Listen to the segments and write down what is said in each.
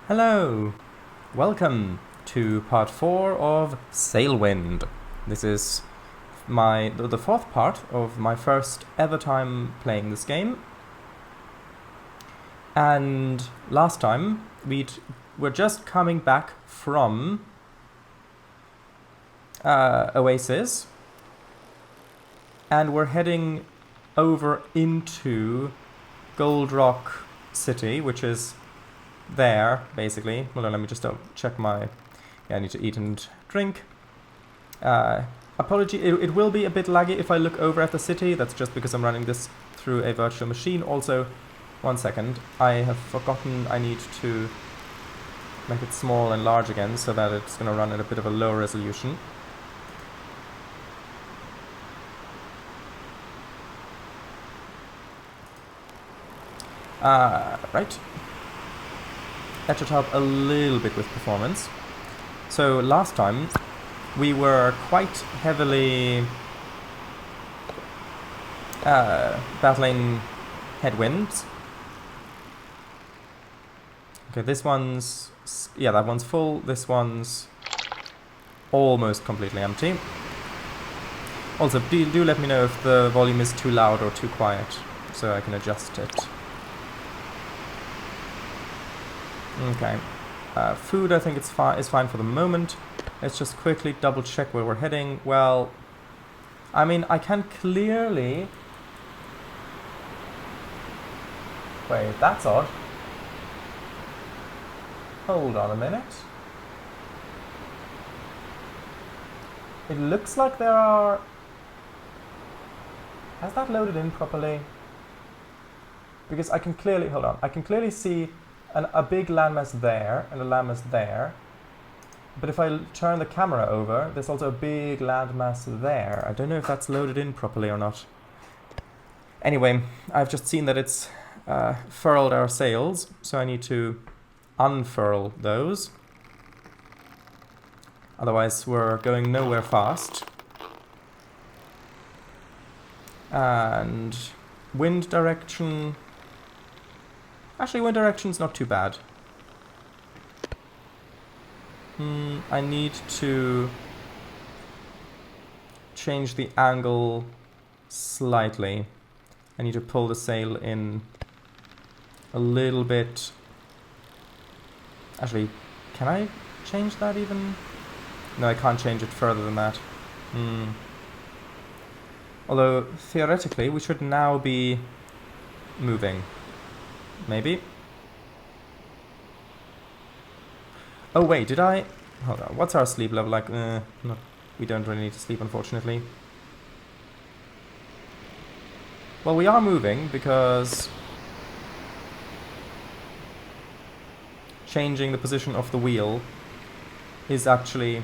Hello! Welcome to part 4 of Sailwind. This is the fourth part of my first ever time playing this game. And last time we're just coming back from Oasis, and we're heading over into Gold Rock City, which is there, basically. Hold on, let me just check my... Yeah, I need to eat and drink. Apology, it will be a bit laggy if I look over at the city. That's just because I'm running this through a virtual machine. Also, one second, I have forgotten I need to make it small and large again so that it's going to run at a bit of a lower resolution. Right. That should help a little bit with performance. So last time we were quite heavily battling headwinds. Okay, this one's... yeah, that one's full. This one's almost completely empty. Also, do let me know if the volume is too loud or too quiet, so I can adjust it. Okay. Food, I think is fine for the moment. Let's just quickly double check where we're heading. Well, I mean, I can clearly... Wait, that's odd. Hold on a minute. It looks like there are... Has that loaded in properly? Because I can clearly... Hold on. I can clearly see a big landmass there and a landmass there. But if I turn the camera over, there's also a big landmass there. I don't know if that's loaded in properly or not. Anyway, I've just seen that it's furled our sails, so I need to unfurl those. Otherwise, we're going nowhere fast. And wind direction... Actually, wind direction's not too bad. I need to change the angle slightly. I need to pull the sail in a little bit. Actually, can I change that even? No, I can't change it further than that. Although, theoretically, we should now be moving. Maybe. Oh wait, did I... Hold on, what's our sleep level like? We don't really need to sleep, unfortunately. Well, we are moving because... changing the position of the wheel is actually...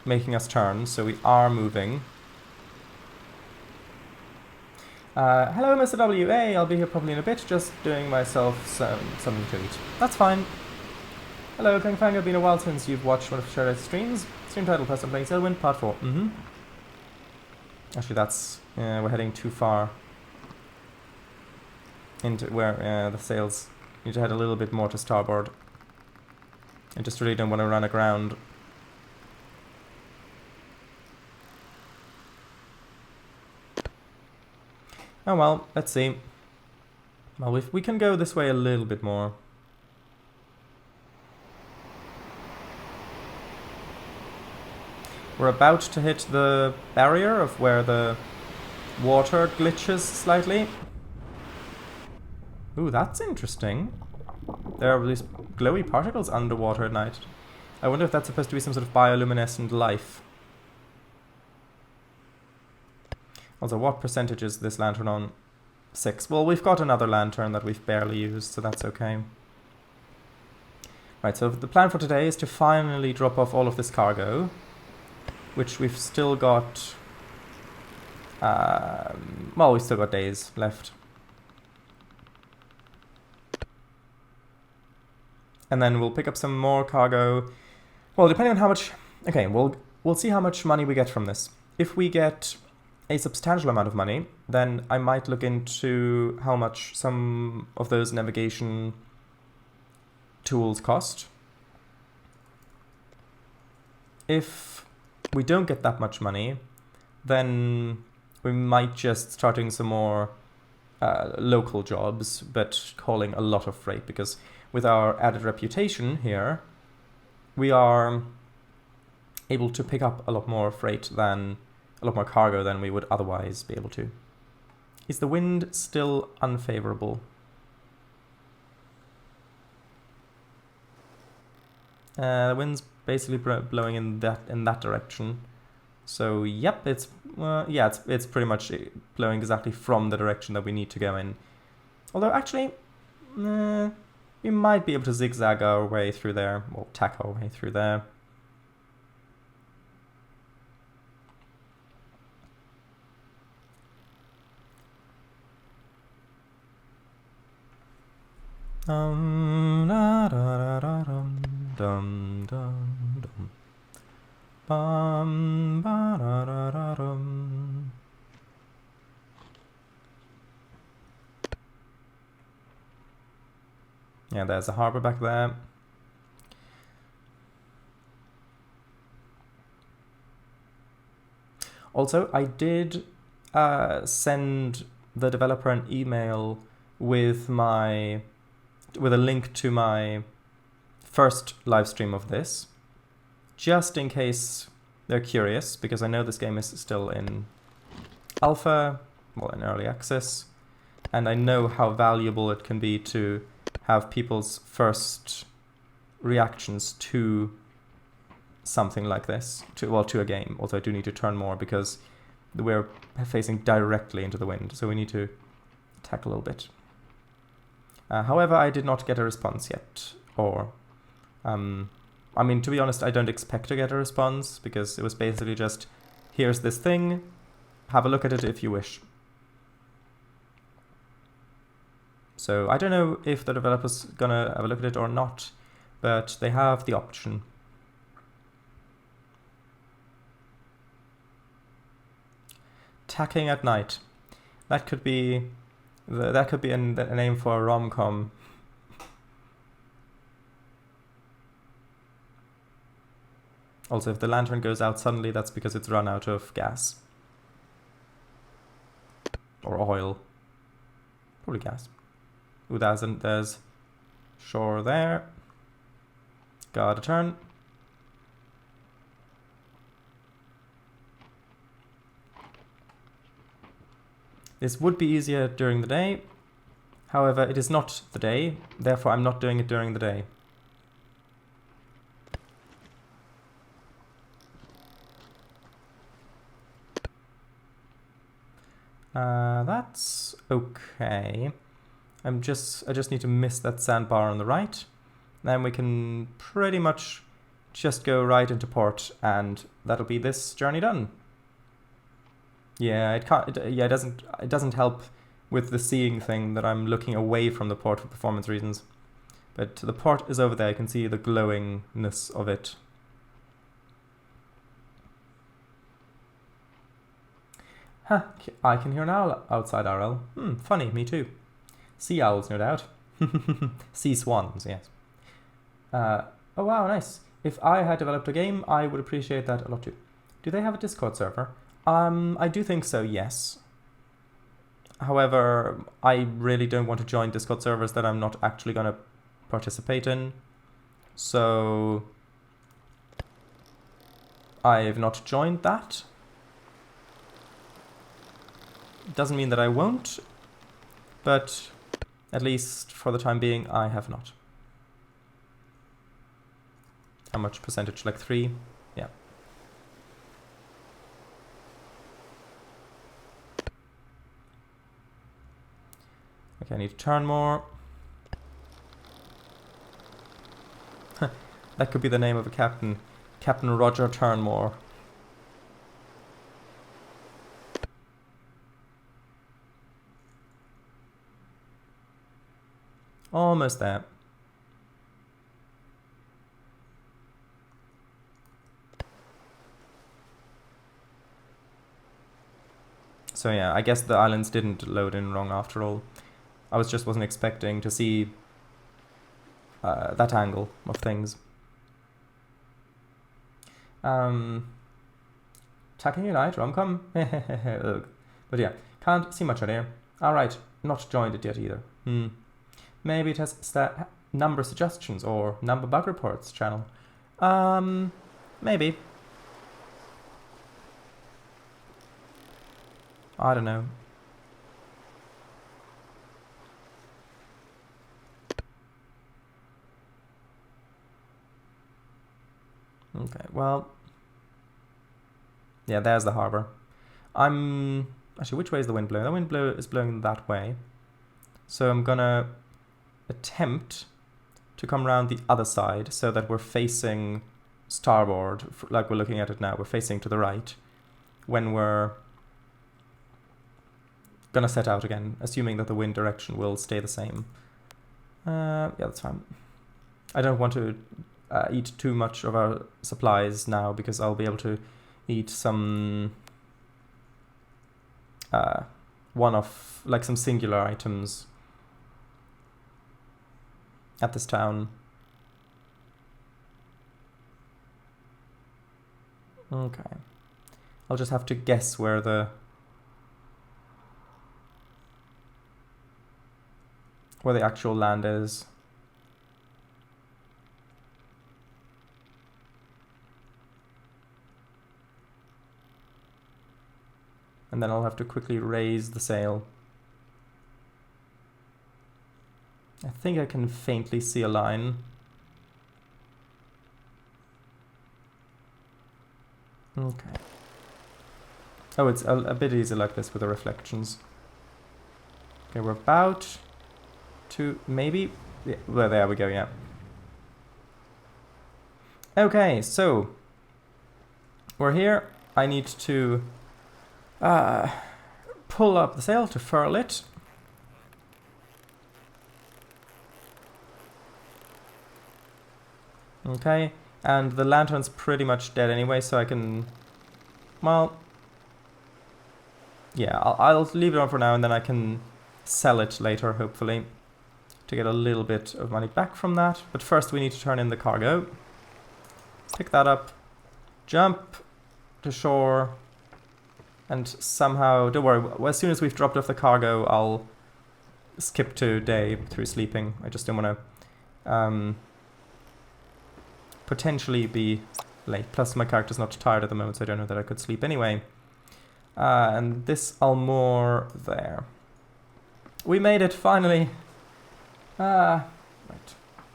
making us turn, so we are moving. Hello, Mr. W.A. I'll be here probably in a bit, just doing myself something to eat. That's fine. Hello, Kung Fang. It's been a while since you've watched one of Shredder's streams. Stream title, Person Playing Sailwind, Part 4. Actually, that's... we're heading too far into where the sails need to head a little bit more to starboard. I just really don't want to run aground. Oh well, let's see. Well, we can go this way a little bit more. We're about to hit the barrier of where the water glitches slightly. Ooh, that's interesting. There are these glowy particles underwater at night. I wonder if that's supposed to be some sort of bioluminescent life. Also, what percentage is this lantern on? 6. Well, we've got another lantern that we've barely used, so that's okay. Right, so the plan for today is to finally drop off all of this cargo, which we've still got... well, we've still got days left. And then we'll pick up some more cargo. Well, depending on how much... Okay, we'll see how much money we get from this. If we get a substantial amount of money, then I might look into how much some of those navigation tools cost. If we don't get that much money, then we might just start doing some more local jobs, but calling a lot of freight, because with our added reputation here, we are able to pick up a lot more freight than, a lot more cargo than we would otherwise be able to. Is the wind still unfavorable? The wind's basically blowing in that direction. So yep, it's pretty much blowing exactly from the direction that we need to go in. Although actually, we might be able to zigzag our way through there, or tack our way through there. Dum da da da dum dum dum dum. Bum ba da da da dum. Yeah, there's a harbor back there. Also, I did send the developer an email with a link to my first live stream of this, just in case they're curious, because I know this game is still in alpha, well, in early access, and I know how valuable it can be to have people's first reactions to something like this, to a game. Also, I do need to turn more because we're facing directly into the wind, so we need to tack a little bit. However, I did not get a response yet, or I mean, to be honest, I don't expect to get a response, because it was basically just, here's this thing, have a look at it if you wish. So I don't know if the developer's gonna have a look at it or not, but they have the option. Tacking at night. That could be a name for a rom-com. Also, if the lantern goes out suddenly, that's because it's run out of gas. Or oil. Probably gas. Ooh, there's shore there. Got a turn. This would be easier during the day. However, it is not the day, therefore I'm not doing it during the day. That's okay. I just need to miss that sandbar on the right. Then we can pretty much just go right into port, and that'll be this journey done. Yeah, it doesn't help with the seeing thing that I'm looking away from the port for performance reasons. But the port is over there. You can see the glowingness of it. Huh, I can hear an owl outside RL. Funny, me too. Sea owls, no doubt. Sea swans, yes. Oh wow, nice. If I had developed a game, I would appreciate that a lot too. Do they have a Discord server? I do think so, yes. However, I really don't want to join Discord servers that I'm not actually going to participate in. So I've not joined that. Doesn't mean that I won't, but at least for the time being, I have not. How much percentage? Like 3? Yeah. Okay, I need to turn more. That could be the name of a captain. Captain Roger Turnmore. Almost there. So yeah, I guess the islands didn't load in wrong after all. I wasn't expecting to see that angle of things. Attacking Unite, rom-com. But yeah, can't see much out here. Alright, not joined it yet either. Maybe it has number suggestions or number bug reports channel. Maybe. I don't know. Okay, well. Yeah, there's the harbour. Actually, which way is the wind blowing? The wind is blowing that way. So I'm gonna attempt to come around the other side so that we're facing starboard, like we're looking at it now. We're facing to the right when we're gonna set out again, assuming that the wind direction will stay the same. Yeah, that's fine. I don't want to eat too much of our supplies now because I'll be able to eat some one-off, like some singular items at this town. Okay. I'll just have to guess where the actual land is. And then I'll have to quickly raise the sail. I think I can faintly see a line. Okay. Oh, it's a bit easier like this with the reflections. Okay, we're about to maybe... Yeah, well, there we go, yeah. Okay, so we're here. I need to pull up the sail to furl it. Okay, and the lantern's pretty much dead anyway, so I can... Well... Yeah, I'll leave it on for now, and then I can sell it later, hopefully, to get a little bit of money back from that. But first we need to turn in the cargo. Pick that up, jump to shore, and somehow, don't worry, as soon as we've dropped off the cargo, I'll skip to day through sleeping. I just don't want to potentially be late. Plus my character's not tired at the moment, so I don't know that I could sleep anyway. And this I'll moor there. We made it, finally. Right.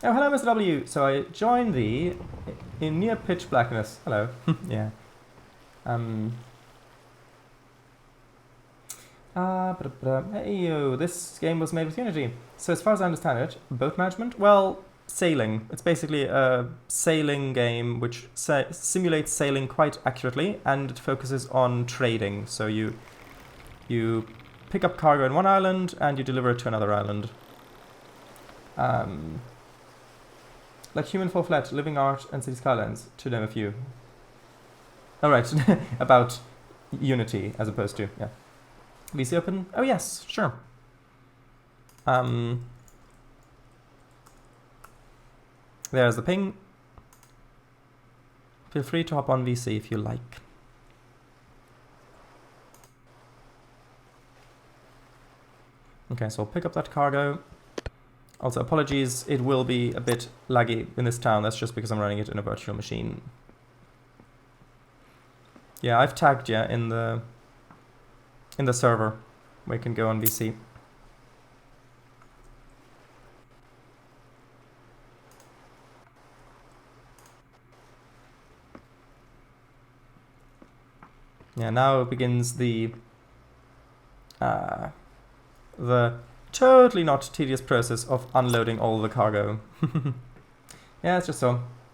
Oh, hello, Mr. W. So I joined thee in near pitch blackness. Hello. Yeah. Hey, this game was made with Unity. So as far as I understand it, boat management? Well, sailing. It's basically a sailing game which simulates sailing quite accurately, and it focuses on trading. So you pick up cargo in one island and you deliver it to another island. Like Human Fall Flat, Living Art, and City Skylines, to name a few. Alright, about Unity as opposed to, yeah. VC open? Oh yes, sure. There's the ping. Feel free to hop on VC if you like. Okay, so I'll pick up that cargo. Also, apologies, it will be a bit laggy in this town. That's just because I'm running it in a virtual machine. Yeah, I've tagged you in the server where you can go on VC. Yeah, now begins the totally not tedious process of unloading all the cargo. Yeah, it's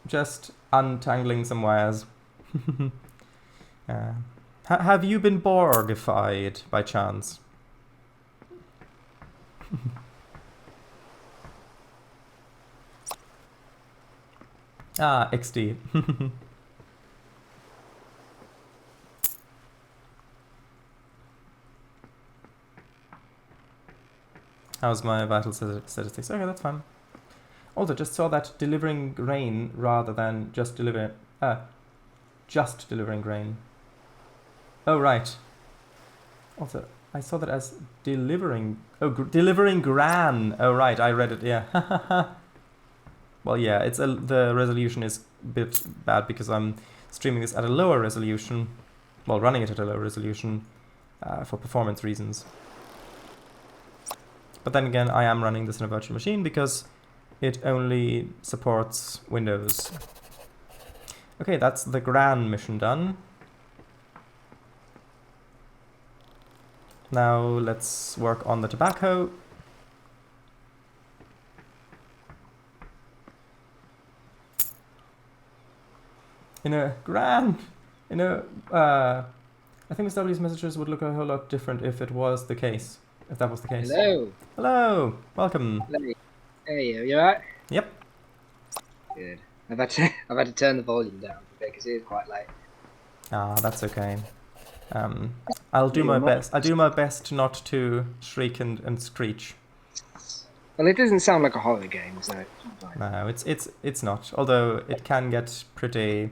just untangling some wires. Have you been Borgified by chance? XD. How's my vital statistics? Okay, that's fine. Also, just saw that delivering grain rather than just delivering grain. Oh, right. Also, I saw that as delivering... Oh, delivering gran. Oh, right, I read it, yeah. Well, yeah, the resolution is a bit bad because I'm streaming this at a lower resolution. Well, running it at a lower resolution for performance reasons. But then again, I am running this in a virtual machine because it only supports Windows. Okay, that's the gran mission done. Now let's work on the tobacco. I think Mr. W's messages would look a whole lot different if it was the case. If that was the case. Hello. Hello. Welcome. Hey, are you alright? Yep. Good. I've had to turn the volume down because it is quite late. Ah, that's okay. I'll do my best. I'll do my best not to shriek and screech. Well, it doesn't sound like a horror game, so it's fine. No, it's not. Although it can get pretty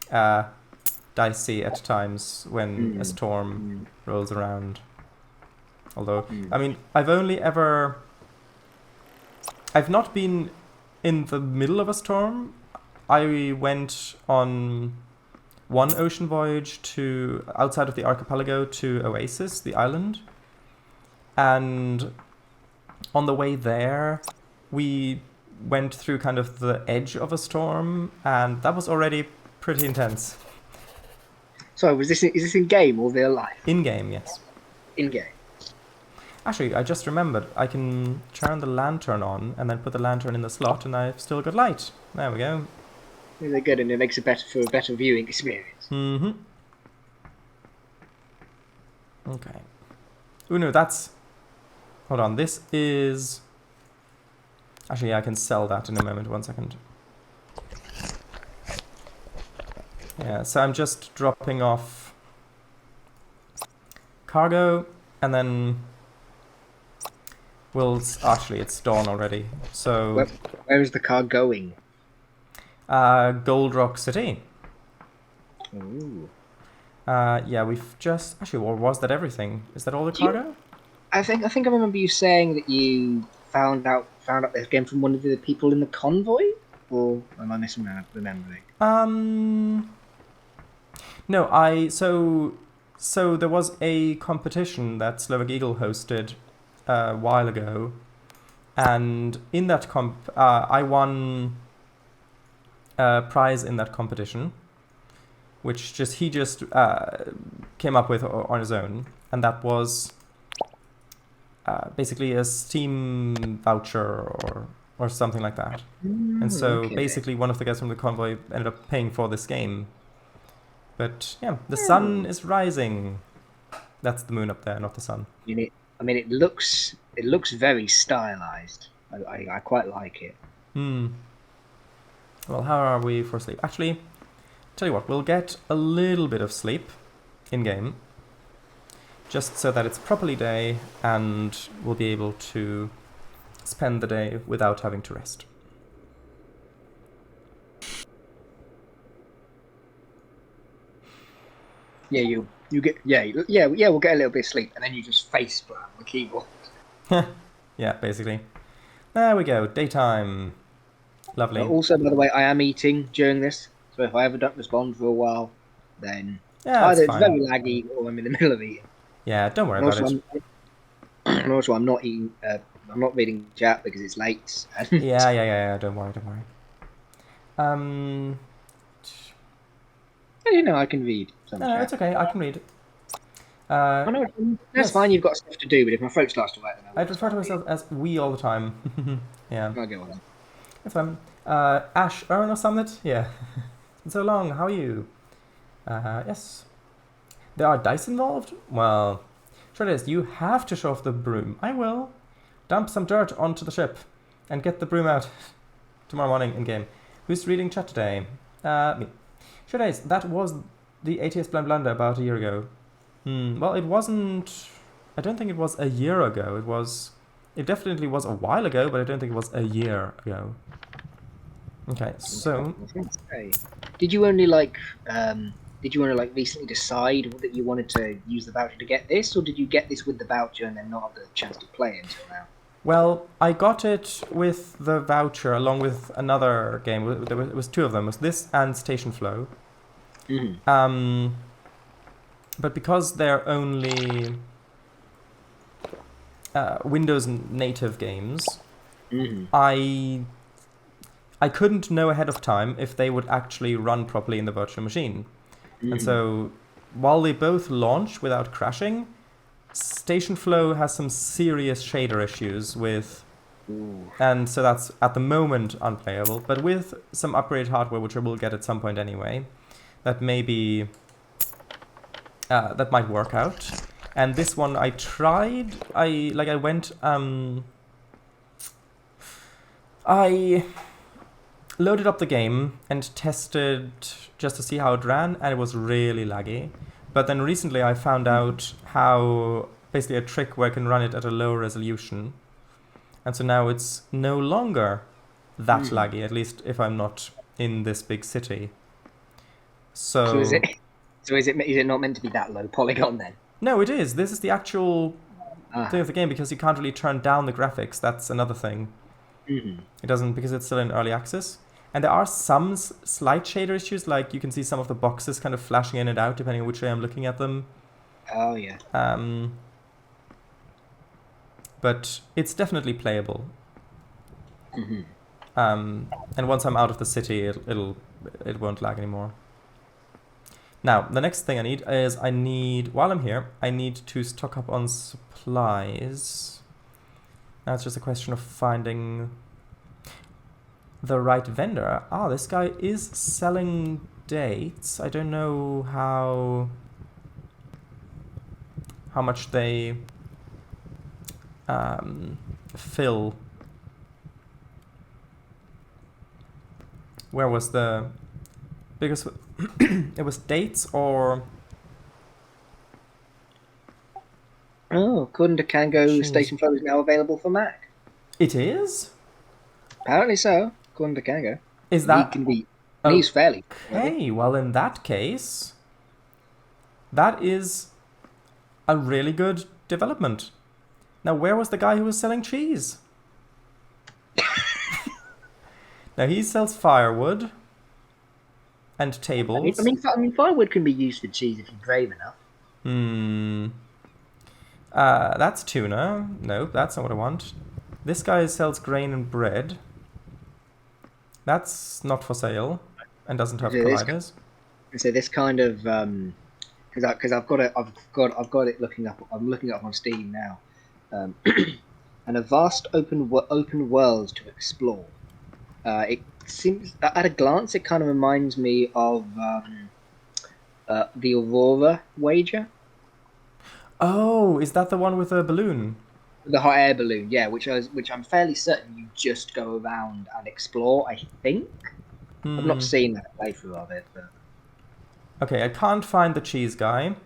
dicey at times when a storm rolls around. Although, I mean, I've not been in the middle of a storm. I went on one ocean voyage to outside of the archipelago to Oasis, the island. And on the way there, we went through kind of the edge of a storm, and that was already pretty intense. So, is this in game or real life? In game, yes. In game. Actually, I just remembered, I can turn the lantern on and then put the lantern in the slot and I've still got light. There we go. They're good, and it makes it better for a better viewing experience. Mm-hmm. Okay. Oh no, that's... Hold on, this is... Actually, yeah, I can sell that in a moment, 1 second. Yeah, so I'm just dropping off cargo, and then actually, it's dawn already, so... Where is the car going? Gold Rock City. Ooh. Yeah, we've just... Actually, or was that everything? Is that all the cargo? I think I remember you saying that you found out this game from one of the people in the convoy? Or am I misremembering? No, so there was a competition that Slovak Eagle hosted a while ago, and in that I won a prize in that competition, which he just came up with on his own, and that was basically a Steam voucher or something like that. And so basically one of the guys from the convoy ended up paying for this game. But yeah, the sun is rising. That's the moon up there, not the sun. I mean, it looks very stylized. I quite like it. Well, how are we for sleep? Actually, tell you what, we'll get a little bit of sleep in-game, just so that it's properly day and we'll be able to spend the day without having to rest. Yeah, we'll get a little bit of sleep, and then you just face plant on the keyboard. Yeah, basically. There we go, daytime. Lovely. Also, by the way, I am eating during this, so if I ever don't respond for a while, then either it's very laggy or I'm in the middle of eating. Yeah, don't worry about it. And also, I'm not eating. I'm not reading chat because it's late. Yeah. Don't worry. I can read. No, it's okay. I can read. That's fine. You've got stuff to do, but if my throat starts to wet, then I refer to myself as we all the time. Yeah. I'll go on. That's fine. Ash, Earn or Summit? Yeah. It's been so long. How are you? Yes. There are dice involved? Well, sure it is. You have to show off the broom. I will. Dump some dirt onto the ship and get the broom out tomorrow morning in game. Who's reading chat today? Me. Sure it is. That was the ATS Blunder about a year ago. Well, it wasn't... I don't think it was a year ago. It was It definitely was a while ago, but I don't think it was a year ago. Okay, so I was going to say, did you only like recently decide that you wanted to use the voucher to get this, or did you get this with the voucher and then not have the chance to play it until now? well, I got it with the voucher along with another game. It was two of them. It was this and Station Flow. Mm-hmm. But because they're only Windows native games, Mm-hmm. I couldn't know ahead of time if they would actually run properly in the virtual machine. Mm-hmm. And so, while they both launch without crashing, Station Flow has some serious shader issues with, Ooh. and so that's at the moment unplayable. But with some upgraded hardware, which I will get at some point anyway, that maybe that might work out. And this one I tried. I went. I loaded up the game and tested just to see how it ran, and it was really laggy. But then recently I found out how basically a trick where I can run it at a lower resolution. And so now it's no longer that laggy, at least if I'm not in this big city. So is it? So is it not meant to be that low polygon then? No, it is. This is the actual Ah. thing of the game because you can't really turn down the graphics. That's another thing. Mm-hmm. It doesn't because it's still in early access. And there are some slight shader issues, like you can see some of the boxes kind of flashing in and out depending on which way I'm looking at them. Oh yeah. But it's definitely playable. Mm-hmm. And once I'm out of the city, it won't lag anymore. Now, the next thing I need is while I'm here, I need to stock up on supplies. Now it's just a question of finding the right vendor. Ah, this guy is selling dates. I don't know how much they fill. Where was the... Because it was dates or... Oh, according to Kango, Choose. Station Flow is now available for Mac. It is? Apparently so, according to Kango. Is that... He's fairly. Okay, well in that case, that is a really good development. Now, where was the guy who was selling cheese? Now, he sells firewood and tables. I mean, firewood can be used for cheese if you're brave enough. That's tuna. No, that's not what I want. This guy sells grain and bread. That's not for sale and doesn't have providers. So this kind of because I've got it looking up. I'm looking it up on Steam now, and a vast open world to explore. It seems at a glance it kind of reminds me of the Aurora Wager. Oh, is that the one with the balloon? The hot air balloon, yeah, which I'm fairly certain you just go around and explore. I think I've not seen that playthrough of it, but okay, I can't find the cheese guy,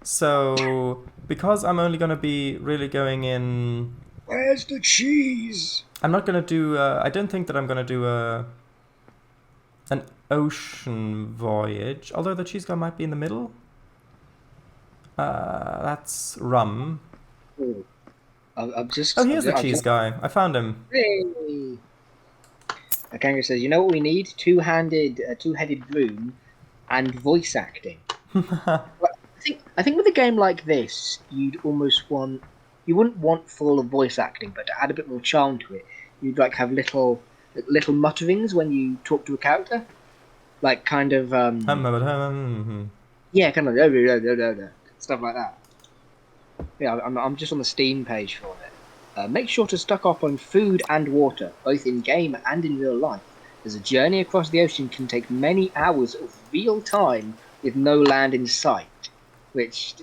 so because I'm only going to be really going in. Where's the cheese? I'm not going to do. I don't think that I'm going to do an ocean voyage. Although the cheese guy might be in the middle. That's rum. Ooh. I'm just. Oh, here's the cheese guy. I found him. Hey. Kangaroo says, "You know what we need? Two-headed broom, and voice acting." I think with a game like this, you wouldn't want full of voice acting, but to add a bit more charm to it, you'd like have little mutterings when you talk to a character, like kind of yeah, kind of stuff like that. Yeah, I'm just on the Steam page for it. Make sure to stock up on food and water, both in game and in real life, as a journey across the ocean can take many hours of real time with no land in sight. Which,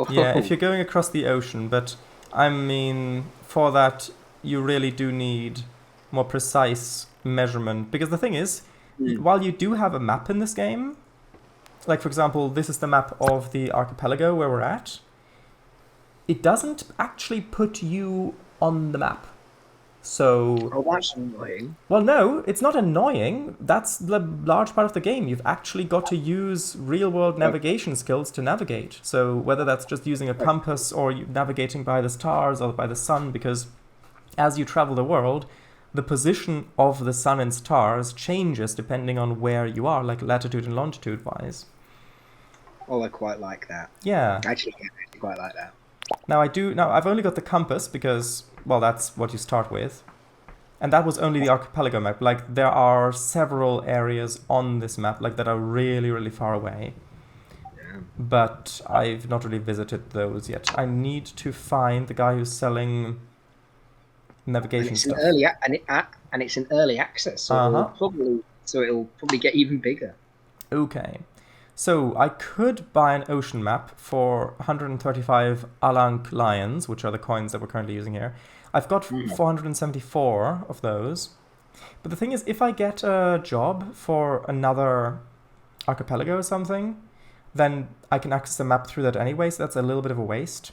yeah, if you're going across the ocean, but I mean, for that you really do need more precise measurement, because the thing is, while you do have a map in this game, like for example, this is the map of the archipelago where we're at, it doesn't actually put you on the map. So, Oh, that's annoying. well, no, it's not annoying. That's the large part of the game. You've actually got to use real-world Oh, navigation skills to navigate. So whether that's just using a oh, compass or navigating by the stars or by the sun, because as you travel the world, the position of the sun and stars changes depending on where you are, like latitude and longitude wise. oh, I quite like that. Yeah. Actually, I actually quite like that. Now I've only got the compass because, well, that's what you start with. And that was only the archipelago map. Like, there are several areas on this map, like, that are really, really far away. Yeah. But I've not really visited those yet. I need to find the guy who's selling And navigation it's an stuff. early and it's an early access, so Uh-huh. it'll probably get even bigger. Okay. So I could buy an ocean map for 135 Alank lions, which are the coins that we're currently using here. I've got Mhm. 474 of those. But the thing is, if I get a job for another archipelago or something, then I can access the map through that anyway, so that's a little bit of a waste.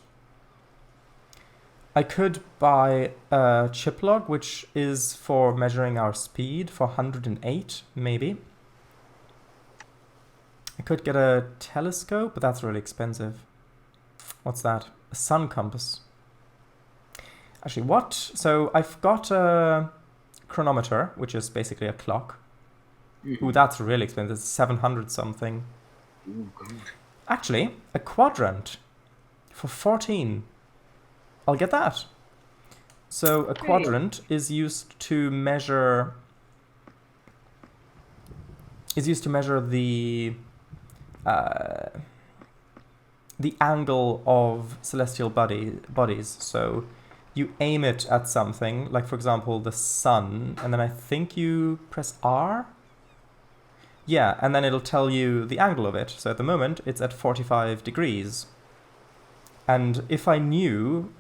I could buy a chip log, which is for measuring our speed for 108, maybe. I could get a telescope, but that's really expensive. What's that? A sun compass. Actually, what? So I've got a chronometer, which is basically a clock. Ooh, that's really expensive. It's 700 something. Oh god. Actually, a quadrant for 14. I'll get that. So a quadrant is used to measure uh, the angle of celestial bodies. So you aim it at something, like for example the sun, and then I think you press R. Yeah, and then it'll tell you the angle of it. So at the moment it's at 45 degrees. And if I knew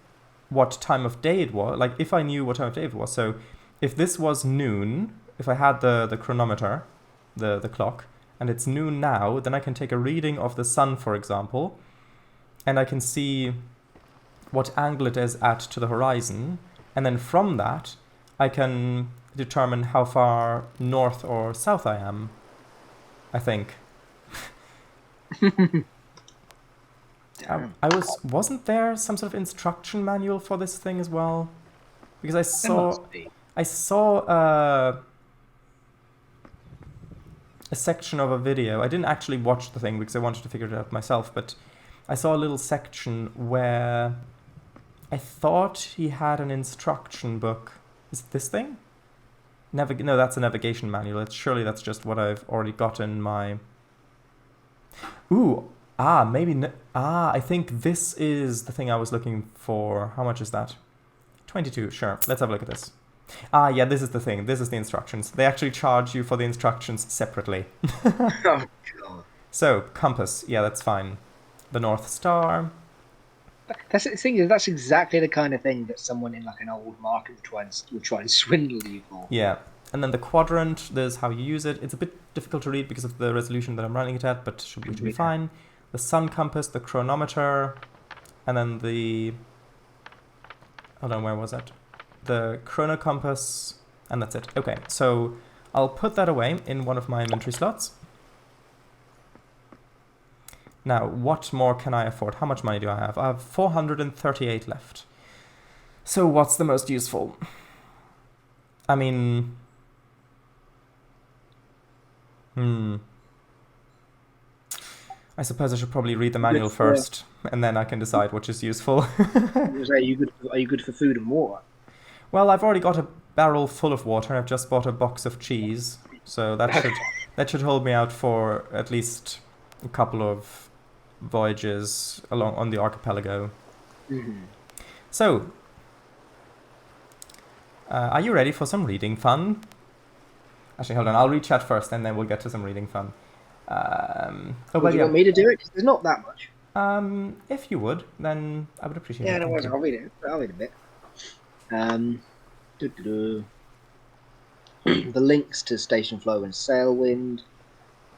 what time of day it was, like if I knew what time of day it was, so if this was noon, if I had the chronometer, the clock, and it's noon now, then I can take a reading of the sun, for example, and I can see what angle it is at to the horizon, and then from that, I can determine how far north or south I am, I think. Damn. Wasn't there some sort of instruction manual for this thing as well? Because There must be. I saw a section of a video. I didn't actually watch the thing because I wanted to figure it out myself, but I saw a little section where I thought he had an instruction book. Is it this thing? No, that's a navigation manual. Surely that's just what I've already got in my... Ooh, maybe... I think this is the thing I was looking for. How much is that? 22, sure. Let's have a look at this. Yeah, this is the thing. This is the instructions. They actually charge you for the instructions separately. Oh god. So, compass. Yeah, that's fine. The North Star. That's the thing is that's exactly the kind of thing that someone in like an old market would try and swindle you for. Yeah. And then the quadrant, there's how you use it. It's a bit difficult to read because of the resolution that I'm running it at, but should be fine. The sun compass, the chronometer, and then the... Hold on, where was it? The chrono compass, and that's it. Okay, so I'll put that away in one of my inventory slots. Now, what more can I afford? How much money do I have? I have 438 left. So what's the most useful? I mean... I suppose I should probably read the manual first, and then I can decide which is useful. Are you good for food and water? Well, I've already got a barrel full of water, and I've just bought a box of cheese, so that should hold me out for at least a couple of voyages along on the archipelago. Mm-hmm. So, are you ready for some reading fun? Actually, hold on. I'll read chat first, and then we'll get to some reading fun. Would you want me to do it? 'Cause there's not that much. If you would, then I would appreciate Yeah, it. no Thank worries. you. I'll read it. I'll read a bit. Doo-doo-doo. The links to Station Flow and Sailwind.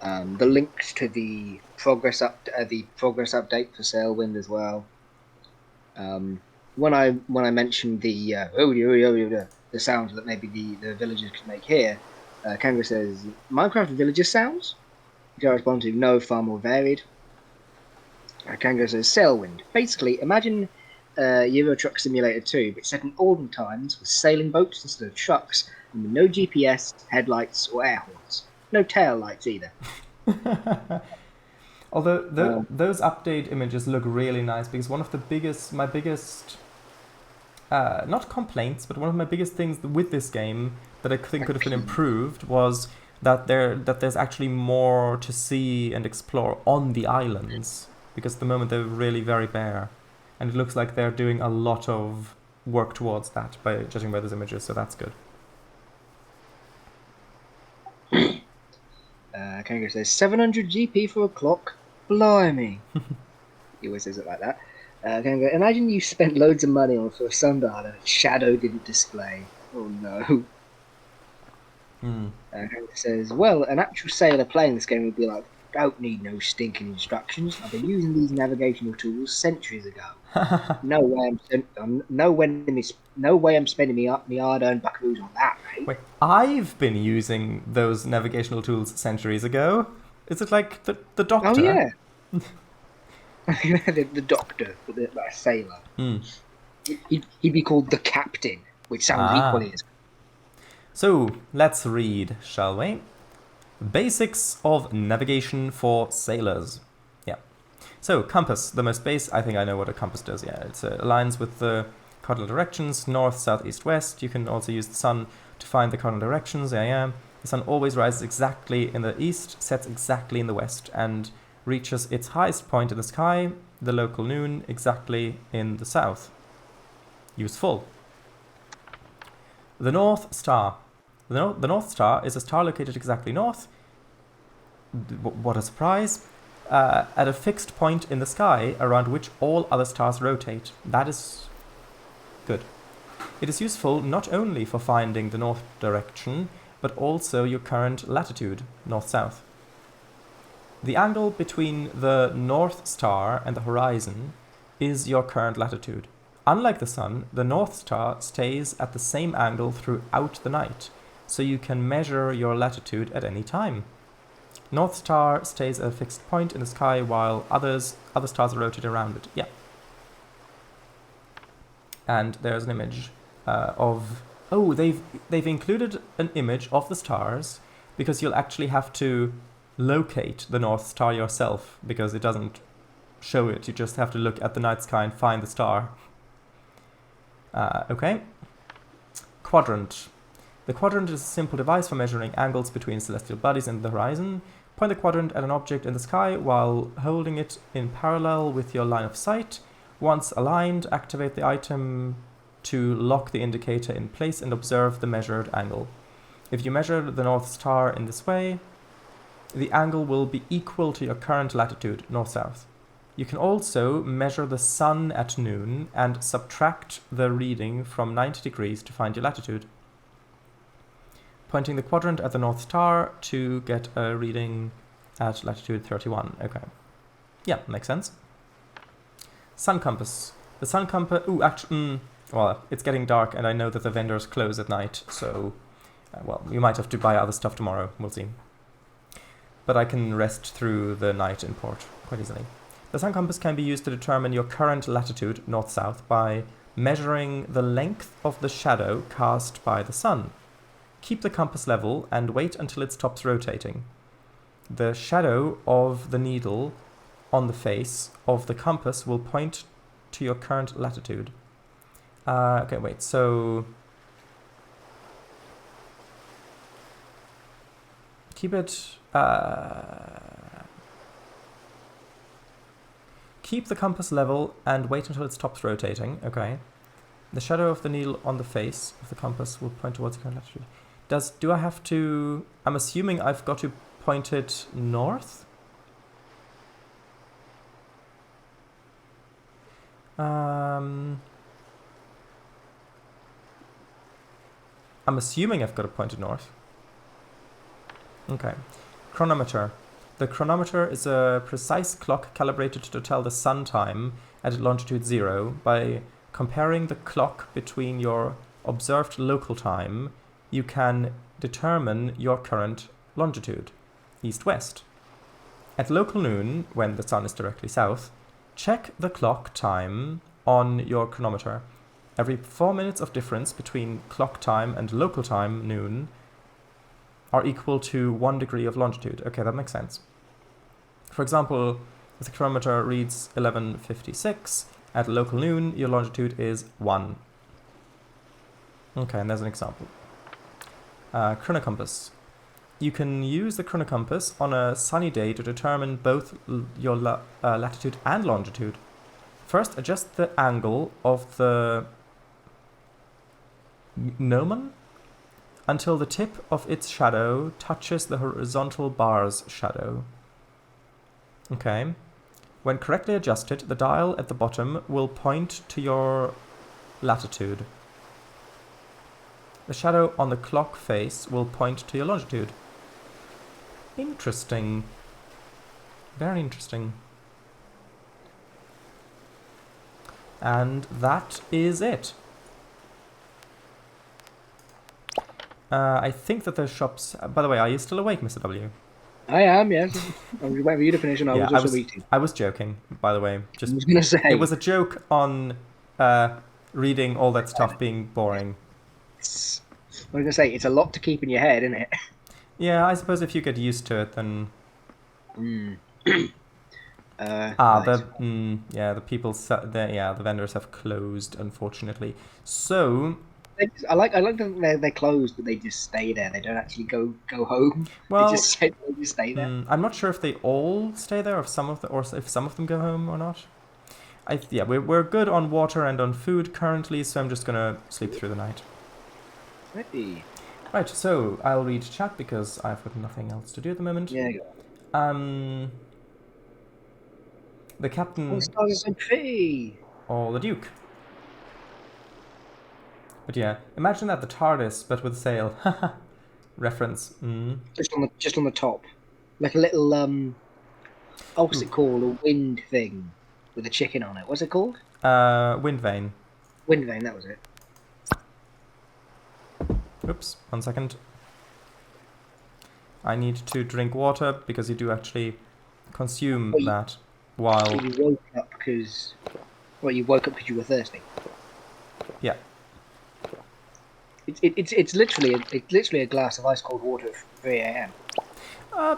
The links to the progress update for Sailwind as well. when I mentioned the the sounds that maybe the villagers could make here, Kangaroo says Minecraft villager sounds. Which I respond to no, far more varied. Kangaroo says Sailwind. Basically, imagine Euro Truck Simulator 2, but set in olden times with sailing boats instead of trucks, and with no GPS, headlights, or air horns. No tail lights either. Although Um, those update images look really nice, because one of my biggest, not complaints, but one of my biggest things with this game that I think could have been improved was that there's actually more to see and explore on the islands, because at the moment they're really very bare, and it looks like they're doing a lot of work towards that by judging by those images, so that's good. Kangaroo says 700 GP for a clock. Blimey. He always says it like that. Kangaroo, imagine you spent loads of money on for a sundial and its shadow didn't display. Oh no. Kangaroo says, well, an actual sailor playing this game would be like, don't need no stinking instructions. I've been using these navigational tools centuries ago. No way I'm spending me hard-earned buckaroos on that, mate. Wait, I've been using those navigational tools centuries ago. Is it like the Doctor? Oh yeah. the doctor, the sailor. He'd be called the captain, which sounds equally as. So let's read, shall we? Basics of navigation for sailors. Yeah. So compass, the most base. I think I know what a compass does. Yeah, it aligns with the cardinal directions: north, south, east, west. You can also use the sun to find the cardinal directions. Yeah. The sun always rises exactly in the east, sets exactly in the west, and reaches its highest point in the sky, the local noon, exactly in the south. Useful. The North Star. The North Star is a star located exactly north. What a surprise. At a fixed point in the sky around which all other stars rotate. That is good. It is useful not only for finding the north direction, but also your current latitude, north-south. The angle between the North Star and the horizon is your current latitude. Unlike the sun, the North Star stays at the same angle throughout the night, so you can measure your latitude at any time. North Star stays at a fixed point in the sky while other stars rotate around it. Yeah. And there's an image of... Oh, they've included an image of the stars because you'll actually have to locate the North Star yourself because it doesn't show it. You just have to look at the night sky and find the star. Okay. Quadrant. The quadrant is a simple device for measuring angles between celestial bodies and the horizon. Point the quadrant at an object in the sky while holding it in parallel with your line of sight. Once aligned, activate the item to lock the indicator in place and observe the measured angle. If you measure the North Star in this way, the angle will be equal to your current latitude, north-south. You can also measure the sun at noon and subtract the reading from 90 degrees to find your latitude. Pointing the quadrant at the North Star to get a reading at latitude 31. Okay. Yeah, makes sense. Sun compass. The sun compass... Ooh, actually... well, it's getting dark and I know that the vendors close at night, so... well, you might have to buy other stuff tomorrow. We'll see. But I can rest through the night in port quite easily. The sun compass can be used to determine your current latitude, north-south, by measuring the length of the shadow cast by the sun. Keep the compass level and wait until it stops rotating. The shadow of the needle on the face of the compass will point to your current latitude. Okay, wait, so... keep it... keep the compass level and wait until it stops rotating. Okay. The shadow of the needle on the face of the compass will point towards the current latitude. Do I have to... I'm assuming I've got to point it north? I'm assuming I've got to point it north. Okay. Chronometer. The chronometer is a precise clock calibrated to tell the sun time at longitude 0. By comparing the clock between your observed local time, you can determine your current longitude, east-west. At local noon, when the sun is directly south, check the clock time on your chronometer. Every 4 minutes of difference between clock time and local time, noon, are equal to 1 degree of longitude. Okay, that makes sense. For example, if the chronometer reads 11:56, at local noon, your longitude is 1. Okay, and there's an example. Chronocompass. You can use the chronocompass on a sunny day to determine both your latitude and longitude. First, adjust the angle of the gnomon until the tip of its shadow touches the horizontal bar's shadow. Okay. When correctly adjusted, the dial at the bottom will point to your latitude. The shadow on the clock face will point to your longitude. Interesting. Very interesting. And that is it. I think that the shops... By the way, are you still awake, Mr. W? I am, yes. I was waiting for you to finish, and I was also eating. I was joking, by the way. Just, I was going to say... It was a joke on reading all that stuff being boring. I was going to say, it's a lot to keep in your head, isn't it? Yeah, I suppose if you get used to it, then... Right. the people... the vendors have closed, unfortunately. So... I like that they're closed, but they just stay there. They don't actually go home. Well, they just stay there. I'm not sure if they all stay there, or if some of them go home or not. We're good on water and on food currently, so I'm just gonna sleep through the night. Ready. Right, so I'll read chat because I've got nothing else to do at the moment. Yeah. The captain. Oh, stars are so pretty. Or the Duke. But yeah, imagine that, the TARDIS, but with sail. Reference. Just on the top, like a little what's it called? A wind thing with a chicken on it. What's it called? Wind vane. Wind vane. That was it. Oops, 1 second. I need to drink water because you do actually consume that while... You woke up because... Well, you woke up because you were thirsty. Yeah. It's literally a glass of ice cold water at 3 a.m.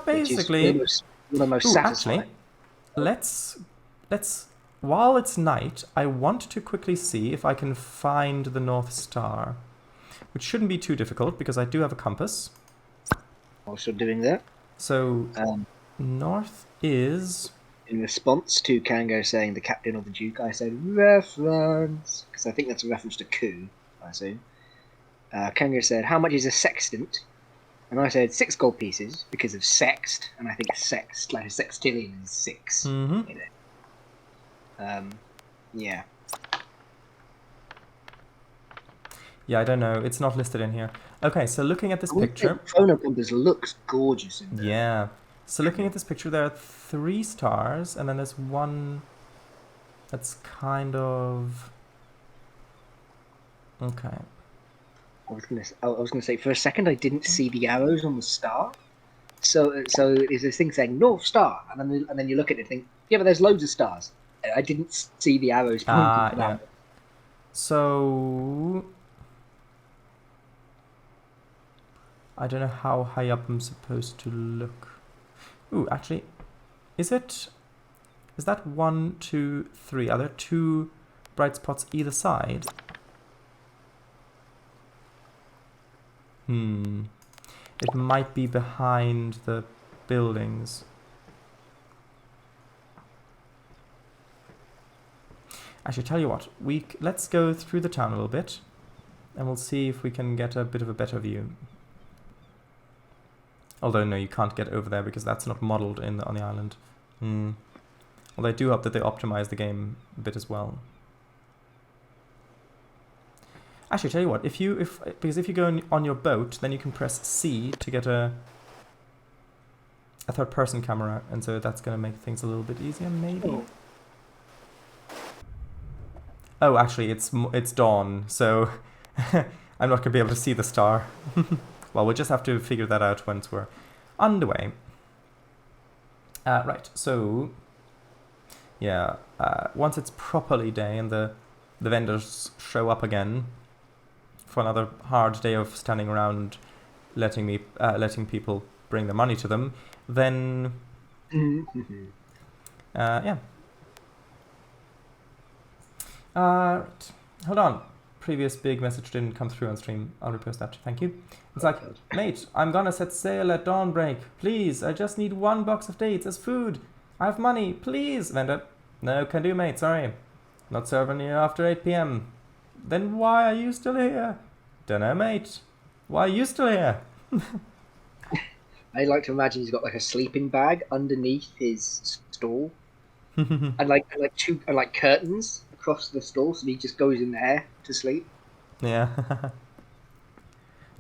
Basically... Which is one of the most satisfying. Actually, let's... While it's night, I want to quickly see if I can find the North Star. Which shouldn't be too difficult, because I do have a compass. Also doing that. So, north is... In response to Kango saying the captain or the Duke, I said reference, because I think that's a reference to coup, I assume. Kango said, how much is a sextant? And I said 6 gold pieces, because of sext, and I think sext, like a sextillion is 6. Mm-hmm. You know? Yeah. Yeah, I don't know. It's not listed in here. Okay, so looking at this picture... Chronocompass looks gorgeous in there. Yeah. So looking at this picture, there are 3 stars, and then there's one that's kind of... Okay. I was gonna say, for a second I didn't see the arrows on the star. So there's this thing saying North Star, and then you look at it and think, yeah, but there's loads of stars. I didn't see the arrows pointing to that. Yeah. So... I don't know how high up I'm supposed to look. Ooh, actually, is that 1, 2, 3? Are there 2 bright spots either side? It might be behind the buildings. Actually, tell you what, let's go through the town a little bit, and we'll see if we can get a bit of a better view. Although, no, you can't get over there because that's not modeled on the island. Although I do hope that they optimize the game a bit as well. Actually, tell you what, if you go on your boat, then you can press C to get a third-person camera, and so that's going to make things a little bit easier, maybe. Oh, actually, it's dawn, so I'm not going to be able to see the star. Well, we'll just have to figure that out once we're underway. Right, so... Yeah, once it's properly day and the vendors show up again for another hard day of standing around letting people bring their money to them, then... yeah. Right. Hold on. Previous big message didn't come through on stream. I'll repost that. Thank you. It's like, mate, I'm gonna set sail at dawnbreak. Please, I just need 1 box of dates as food. I have money, please. Vendor, no, can do, mate. Sorry. Not serving you after 8 p.m. Then why are you still here? Dunno, mate. Why are you still here? I like to imagine he's got like a sleeping bag underneath his stall, and like curtains across the stall, so he just goes in there to sleep. Yeah.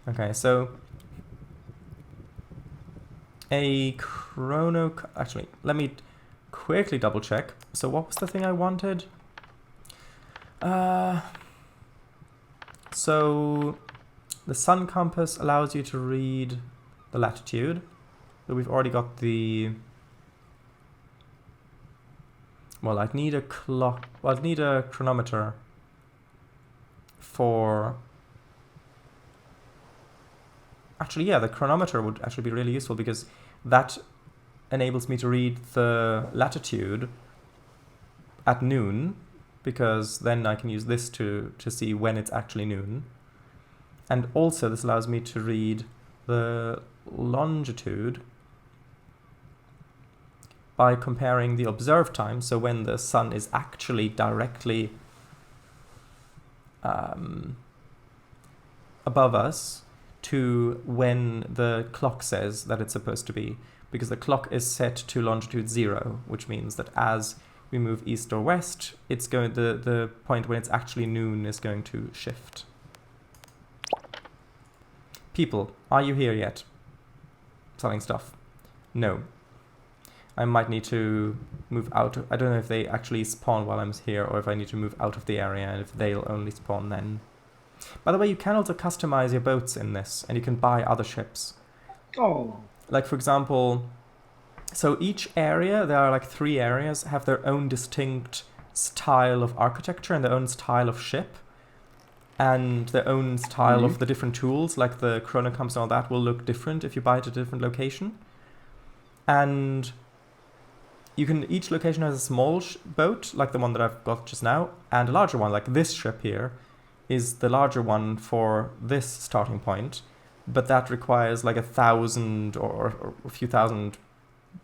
Okay, so a chrono... Actually, let me quickly double check. So what was the thing I wanted? So the sun compass allows you to read the latitude. So we've already got the... Well, I'd need a clock... Well, I'd need a chronometer for... Actually, yeah, the chronometer would actually be really useful because that enables me to read the latitude at noon, because then I can use this to see when it's actually noon. And also this allows me to read the longitude by comparing the observed time, so when the sun is actually directly above us, to when the clock says that it's supposed to be, because the clock is set to longitude 0, which means that as we move east or west, it's going the point when it's actually noon is going to shift. People, are you here yet? Selling stuff? No. I might need to move out. I don't know if they actually spawn while I'm here, or if I need to move out of the area, and if they'll only spawn then. By the way, you can also customize your boats in this, and you can buy other ships. Oh. Like, for example, so each area, there are like 3 areas, have their own distinct style of architecture and their own style of ship, and their own style of the different tools, like the chrono compass and all that will look different if you buy it at a different location. And you can, each location has a small boat, like the one that I've got just now, and a larger one, like this ship here, is the larger one for this starting point, but that requires like 1,000 or a few thousand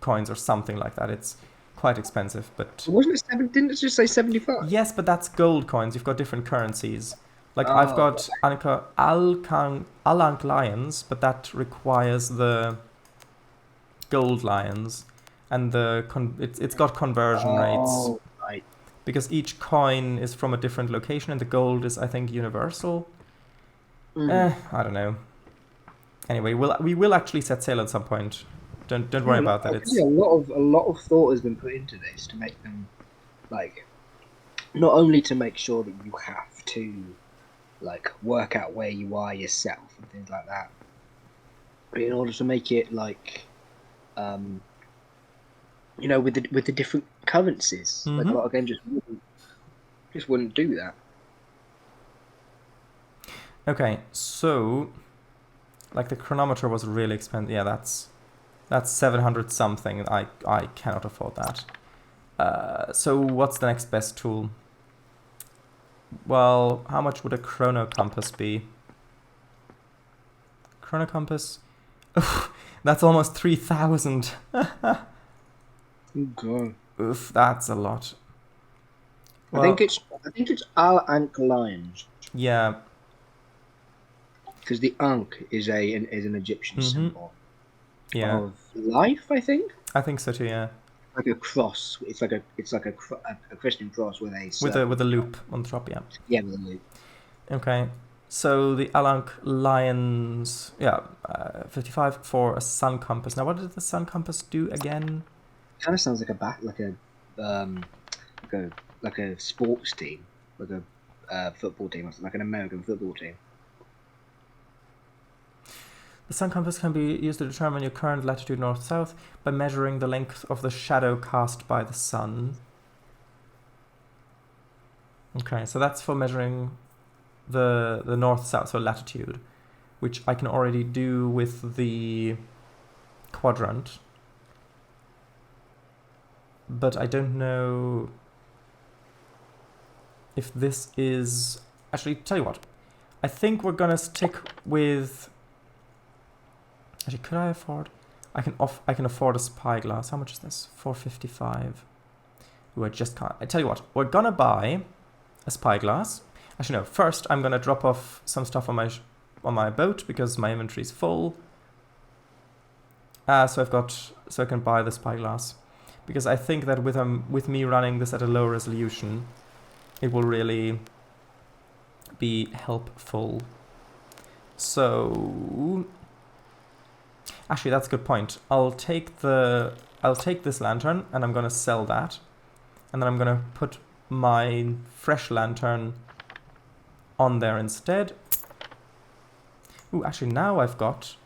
coins or something like that. It's quite expensive, but... Wasn't it 7? Didn't it just say 75? Yes, but that's gold coins. You've got different currencies. Like, I've got Alank Lions, but that requires the gold lions, and it's got conversion rates. Right. Because each coin is from a different location, and the gold is, I think, universal. I don't know. Anyway, we will actually set sail at some point. Don't worry about that. It's a lot of thought has been put into this to make them, like, not only to make sure that you have to, like, work out where you are yourself and things like that, but in order to make it like, you know, with the different currencies. Like, a lot of games just wouldn't do that. Okay, so like the chronometer was really expensive. Yeah, that's 700 something. I cannot afford that. So what's the next best tool? Well, how much would a chrono compass be? Chrono compass? That's almost 3,000. God. Oof, that's a lot. Well, I think it's Ankh Lions. Yeah. Because the Ankh is an Egyptian symbol of life, I think. I think so too. Yeah. Like a cross. It's like a Christian cross with a with a loop on the top. Yeah. Yeah, with a loop. Okay. So the Alank Lions, 55 for a sun compass. Now, what did the sun compass do again? Kind of sounds like a sports team. like a football team or something, like an American football team. The sun compass can be used to determine your current latitude north-south by measuring the length of the shadow cast by the sun. Okay, so that's for measuring the north-south, so latitude, which I can already do with the quadrant. But I don't know if this is... Actually, tell you what. I think we're going to stick with... Actually, could I afford... I can afford a spyglass. How much is this? 455. Ooh, I just can't. I tell you what. We're going to buy a spyglass. Actually, no. First, I'm going to drop off some stuff on my boat because my inventory is full. So I can buy the spyglass. Because I think that with me running this at a low resolution, it will really be helpful. So, actually, that's a good point. I'll take this lantern and I'm gonna sell that, and then I'm gonna put my fresh lantern on there instead. Ooh, actually, now I've got.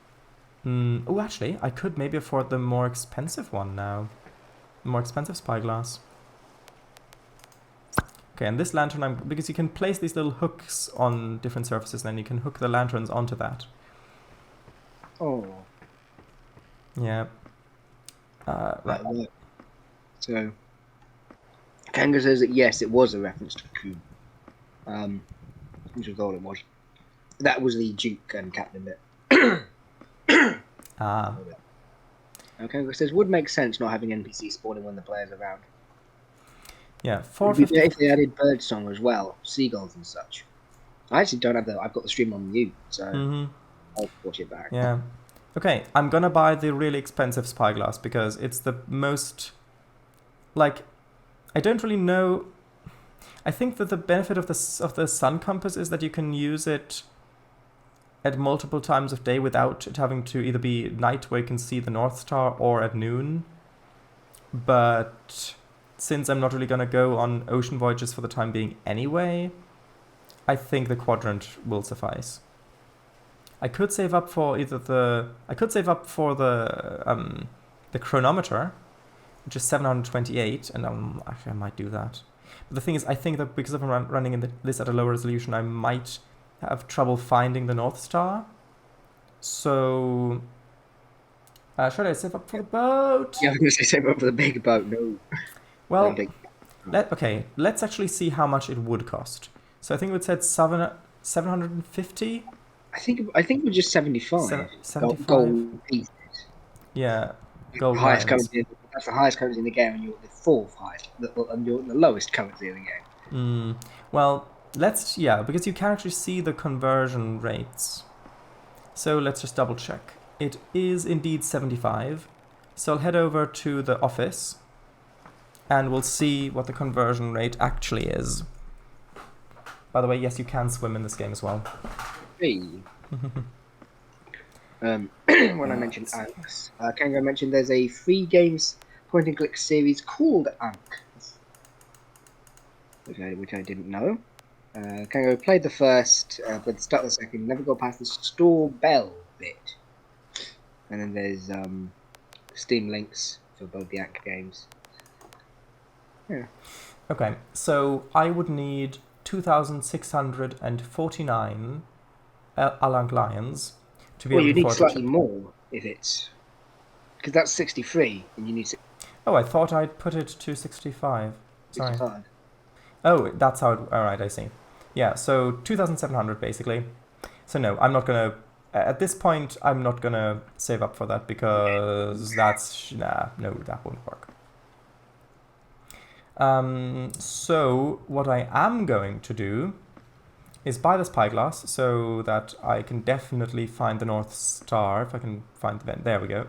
Oh, actually, I could maybe afford the more expensive one now. More expensive spyglass. Okay, and this lantern, because you can place these little hooks on different surfaces, and then you can hook the lanterns onto that. Oh. Yeah. Right. So, Kanga says that yes, it was a reference to Coon. Which was all it was. That was the Duke and Captain bit. Ah. Kanga says would make sense not having NPCs spawning when the player's around. Yeah, 450. If they added birdsong as well, seagulls and such. I actually don't have I've got the stream on mute, so I'll watch it back. Yeah. Okay, I'm gonna buy the really expensive spyglass because it's the most, like, I don't really know. I think that the benefit of the sun compass is that you can use it at multiple times of day without it having to either be night where you can see the North Star or at noon. But since I'm not really gonna go on ocean voyages for the time being anyway, I think the quadrant will suffice. I could save up for the chronometer, which is 728, and actually I might do that. But the thing is, I think that because I'm running this at a low resolution, I might have trouble finding the North Star. So, should I save up for the boat? Yeah, I was going to say save up for the big boat. No. Well, let's actually see how much it would cost. So I think it said 750. I think it was just 75. 75 gold pieces. Yeah, gold highest lines. currency. That's the highest currency in the game, and you're the fourth highest, and you're the lowest currency in the game. Well, because you can actually see the conversion rates. So let's just double check. It is indeed 75. So I'll head over to the office, and we'll see what the conversion rate actually is. By the way, yes, you can swim in this game as well. Hey. When I mentioned Anks, Kango mentioned there's a free games point-and-click series called Anks, which I didn't know. Kango played the first, but start the second, never got past the store bell bit. And then there's Steam links for both the Ank games. Yeah. Okay, so I would need 2,649 Alang Lions to be able to you need slightly more if it's... Because that's 63, and you need... Oh, I thought I'd put it to 65. Sorry. 65. Oh, that's how it... Alright, I see. Yeah, so 2,700 basically. So no, I'm not gonna... At this point, I'm not gonna save up for that because that's... Nah, no, that won't work. So what I am going to do is buy the spyglass so that I can definitely find the North Star, if I can find the vent. There we go.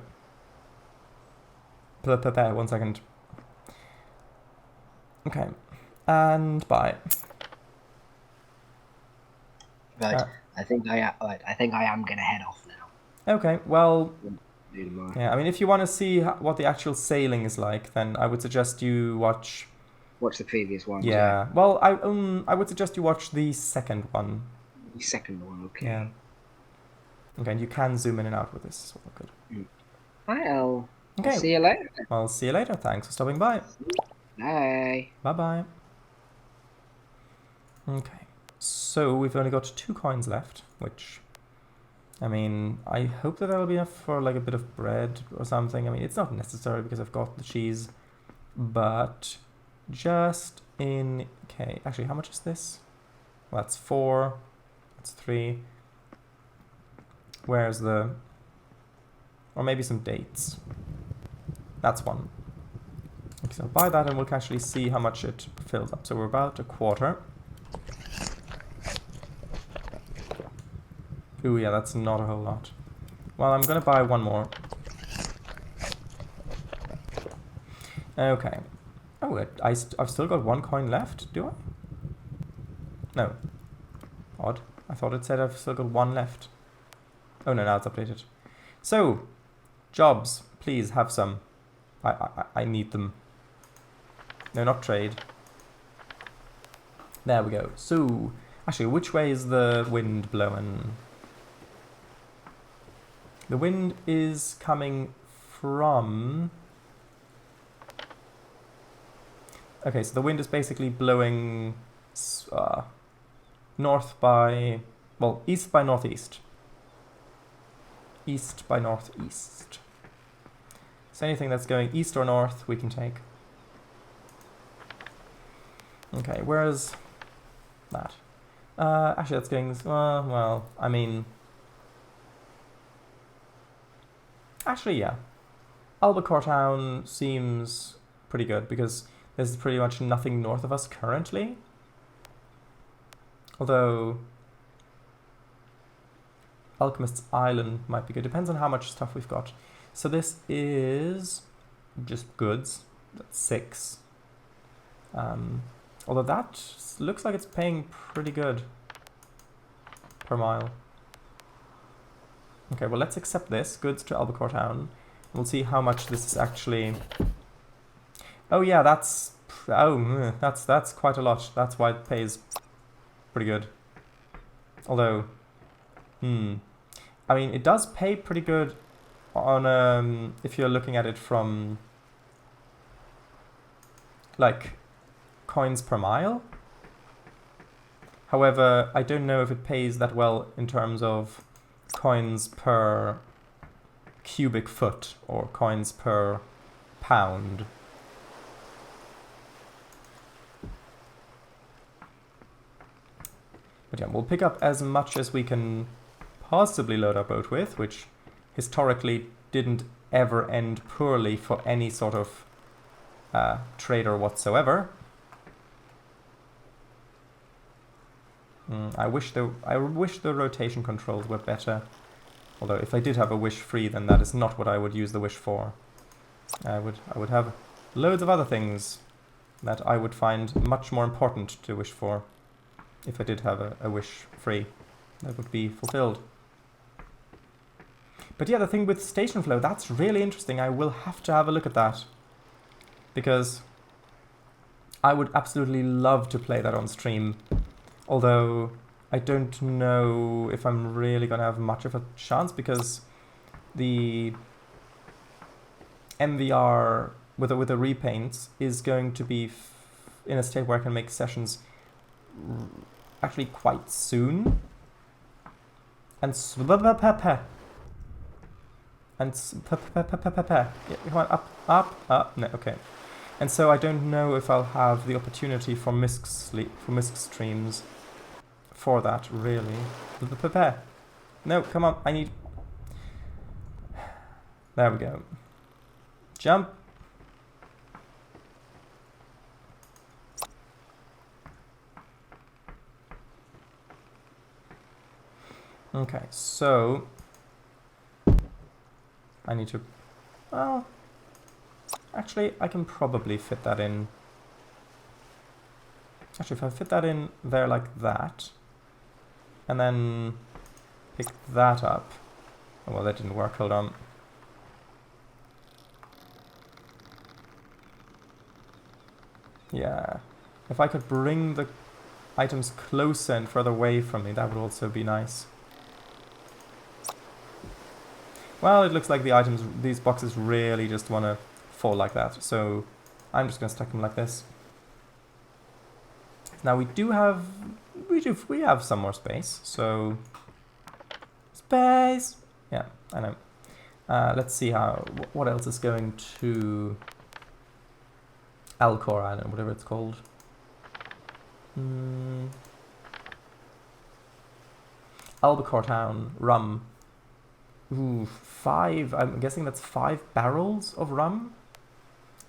There, 1 second. Okay, and buy. Right, I think I am gonna head off now. Okay, well, yeah, I mean, if you want to see what the actual sailing is like, then I would suggest you watch watch the previous ones. Yeah. Well, I would suggest you watch the second one. The second one, okay. Yeah. Okay, and you can zoom in and out with this as well. Good. Right, I'll Okay. see you later. I'll see you later. Thanks for stopping by. Bye. Bye-bye. Okay. So we've only got 2 coins left, which, I mean, I hope that that'll be enough for like a bit of bread or something. I mean, it's not necessary because I've got the cheese, but just in case. Actually, how much is this? Well, that's 4. That's 3. Where's the... Or maybe some dates. That's 1. Okay, so I'll buy that and we'll actually see how much it fills up. So we're about a quarter. Ooh, yeah, that's not a whole lot. Well, I'm gonna buy 1 more. Okay. Oh, I've still got 1 coin left, do I? No. Odd. I thought it said I've still got 1 left. Oh no, now it's updated. So, jobs, please have some. I need them. No, not trade. There we go. So, actually, which way is the wind blowing? The wind is coming from... Okay, so the wind is basically blowing north by... Well, east by northeast. East by northeast. So anything that's going east or north, we can take. Okay, where's that? Actually, that's going... well, I mean... Actually, yeah. Albacore Town seems pretty good because there's pretty much nothing north of us currently. Although... Alchemist's Island might be good. Depends on how much stuff we've got. So this is just goods. That's 6. Although that looks like it's paying pretty good per mile. Okay, well let's accept this. Goods to Albacore Town. We'll see how much this is actually... Oh yeah, that's... Oh, that's quite a lot. That's why it pays pretty good. Although... I mean, it does pay pretty good on, if you're looking at it from, like, coins per mile. However, I don't know if it pays that well in terms of coins per cubic foot or coins per pound. But yeah, we'll pick up as much as we can possibly load our boat with, which historically didn't ever end poorly for any sort of trader whatsoever. I wish the rotation controls were better. Although if I did have a wish free, then that is not what I would use the wish for. I would have loads of other things that I would find much more important to wish for. If I did have a wish free, that would be fulfilled. But yeah, the thing with station flow, that's really interesting. I will have to have a look at that. Because I would absolutely love to play that on stream. Although I don't know if I'm really going to have much of a chance because the MVR with the repaints is going to be in a state where I can make sessions actually quite soon. And yeah, come on, up, no, okay. And so I don't know if I'll have the opportunity for misc streams for that, really. No, come on, I need... There we go. Jump. Okay, so... I need to... Well... Actually, I can probably fit that in. Actually, if I fit that in there like that, and then pick that up... Oh, well, that didn't work. Hold on. Yeah. If I could bring the items closer and further away from me, that would also be nice. Well, it looks like the items, these boxes really just want to fall like that. So I'm just going to stack them like this. Now we have some more space. So space. Yeah, I know. Let's see what else is going to Alcor Island, whatever it's called. Albacore Town, rum. Ooh, 5. I'm guessing that's 5 barrels of rum.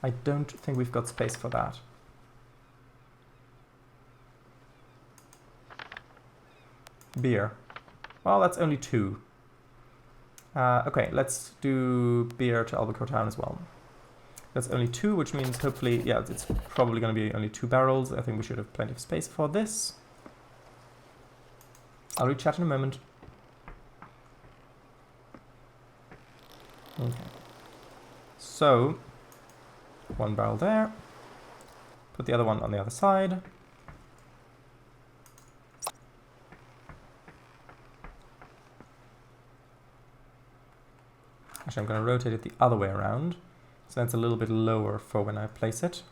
I don't think we've got space for that. Beer. Well, that's only 2. Okay, let's do beer to Albacore Town as well. That's only 2, which means hopefully, yeah, it's probably going to be only 2 barrels. I think we should have plenty of space for this. I'll reach out in a moment. Okay. So, 1 barrel there. Put the other one on the other side. Actually, I'm going to rotate it the other way around. So that's a little bit lower for when I place it.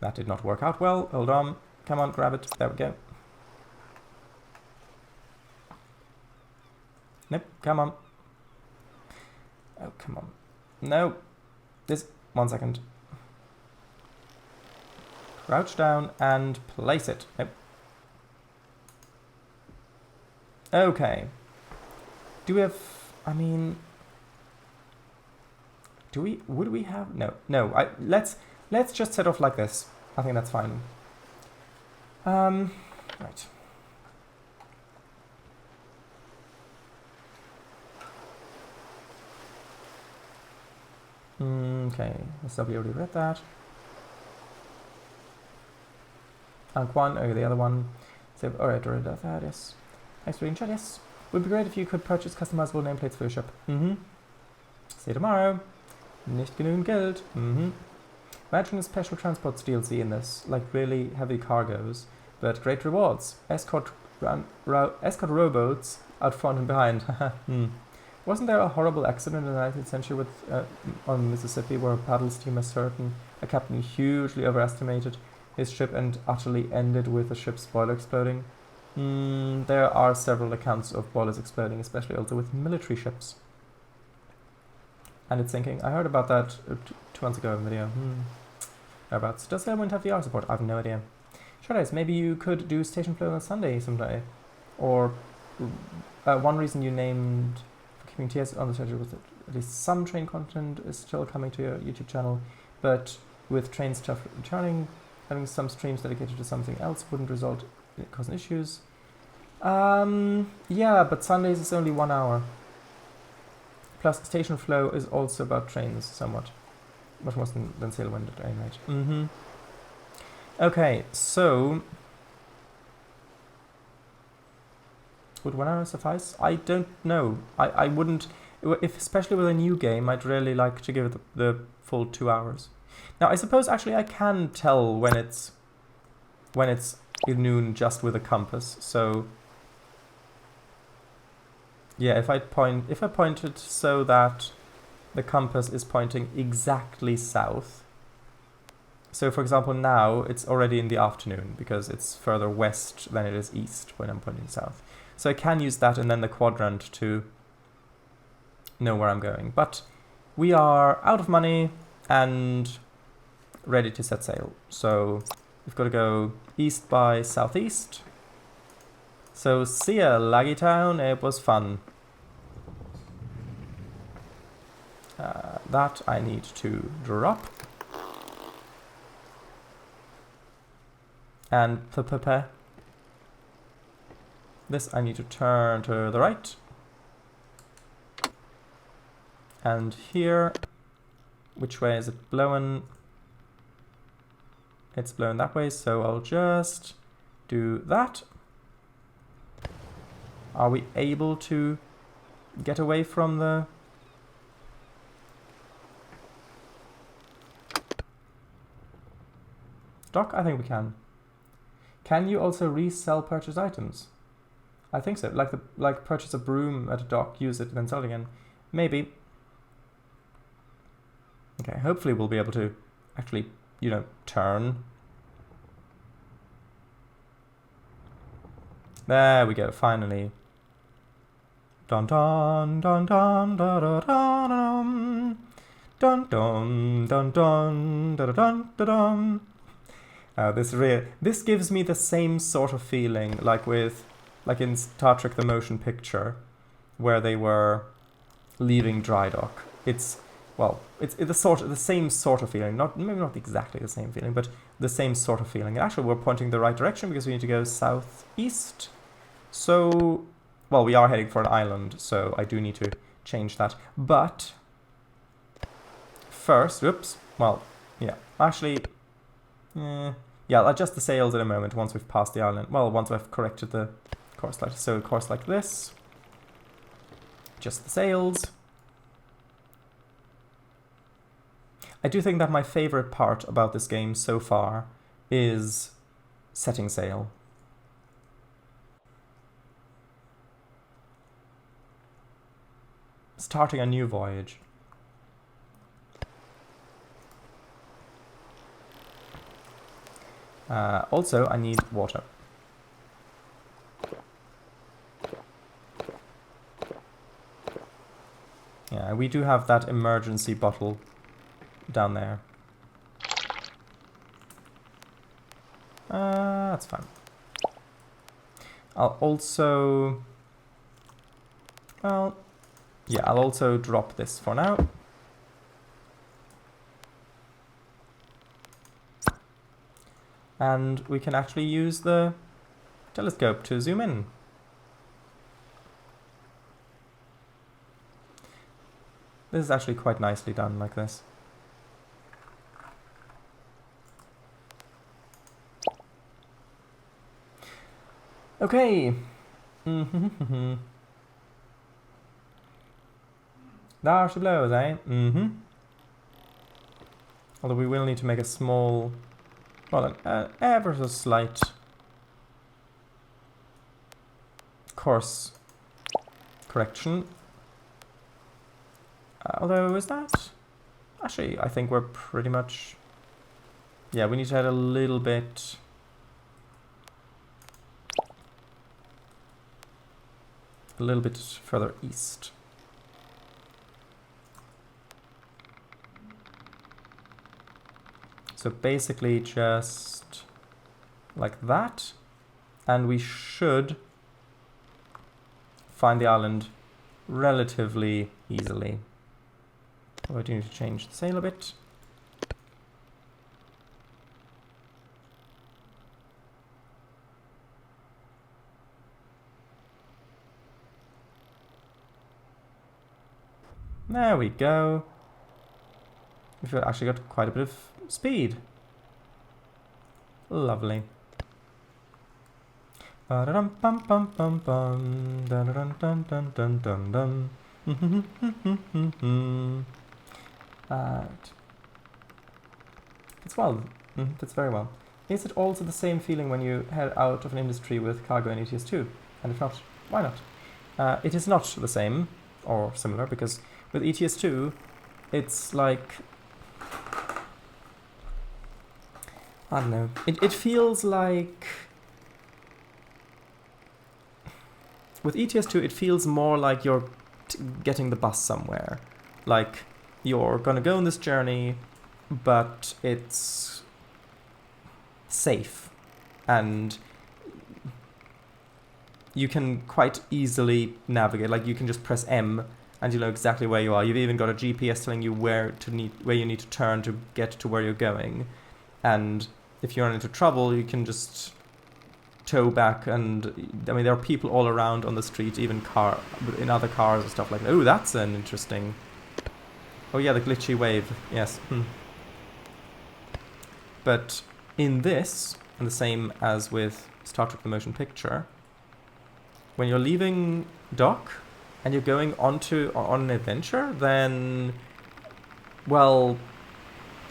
That did not work out well. Hold on. Come on, grab it. There we go. Nope, come on. Oh, come on. No. This. 1 second. Crouch down and place it. Nope. Okay. Do we have... I mean... Would we have... No. Let's just set off like this. I think that's fine. Right. Okay, we already read that. Anquan, okay, the other one. So, alright, already read that, yes. Thanks for reading chat, yes. Would be great if you could purchase customizable nameplates for your ship. See you tomorrow. Nicht genügend Geld. Imagine a special transports DLC in this, like really heavy cargoes, but great rewards. Escort rowboats out front and behind. Wasn't there a horrible accident in the 19th century with on Mississippi where a paddle steamer a captain hugely overestimated his ship and utterly ended with the ship's boiler exploding? There are several accounts of boilers exploding, especially also with military ships. And it's sinking. I heard about that 2 months ago in a video. Whereabouts? Does Sailwind have VR support? I have no idea. Shadows, maybe you could do Station Flow on a Sunday someday. Or one reason you named keeping TS on the schedule was that at least some train content is still coming to your YouTube channel, but with train stuff returning, having some streams dedicated to something else wouldn't result in causing issues. Yeah, but Sundays is only 1 hour. Plus, Station Flow is also about trains, somewhat. Much more than Sailwind at any rate. Okay, so... would 1 hour suffice? I don't know. I wouldn't... especially with a new game, I'd really like to give it the full 2 hours. Now, I suppose actually I can tell when it's noon just with a compass, so... yeah, if I point it so that the compass is pointing exactly south. So for example now it's already in the afternoon because it's further west than it is east when I'm pointing south. So I can use that and then the quadrant to know where I'm going. But we are out of money and ready to set sail. So we've got to go east by southeast. So see ya, Laggy Town, it was fun. That I need to drop. And this I need to turn to the right. And here, which way is it blowing? It's blowing that way, so I'll just do that. Are we able to get away from the... dock? I think we can. Can you also resell purchased items? I think so. Like purchase a broom at a dock, use it, and then sell it again. Maybe. Okay, hopefully we'll be able to actually, turn. There we go, finally. Dun dun dun dun dun dun dun dun dun dun dun dun dun dun. This gives me the same sort of feeling like in Star Trek: The Motion Picture, where they were leaving dry dock. It's the same sort of feeling. Maybe not exactly the same feeling, but the same sort of feeling. Actually, we're pointing the right direction because we need to go southeast. So, well, we are heading for an island, so I do need to change that. But first, I'll adjust the sails in a moment once we've passed the island. Well, once I've corrected the course light. So a course like this. Adjust the sails. I do think that my favorite part about this game so far is setting sail. Starting a new voyage. Also, I need water. Yeah, we do have that emergency bottle down there. That's fine. I'll also drop this for now. And we can actually use the telescope to zoom in. This is actually quite nicely done like this. Okay. There she blows, eh? Although we will need to make a small, well, an ever so slight course correction. Although, is that? Actually, I think we're pretty much... Yeah, we need to head a little bit... further east. So basically just like that, and we should find the island relatively easily. Oh, I do need to change the sail a bit. There we go. We've actually got quite a bit of speed. Lovely. Fits well. Fits very well. Is it also the same feeling when you head out of an industry with cargo in ETS2? And if not, why not? It is not the same or similar because with ETS2, it's like... I don't know. It feels like... With ETS2, it feels more like you're getting the bus somewhere. Like, you're gonna go on this journey, but it's safe. And you can quite easily navigate. Like, you can just press M and you know exactly where you are. You've even got a GPS telling you where you need to turn to get to where you're going. And if you run into trouble, you can just tow back, and I mean there are people all around on the street, even in other cars and stuff like that. Oh, that's an interesting... Oh yeah, the glitchy wave, yes. But in this, and the same as with Star Trek: The Motion Picture, when you're leaving dock and you're going on an adventure, then, well,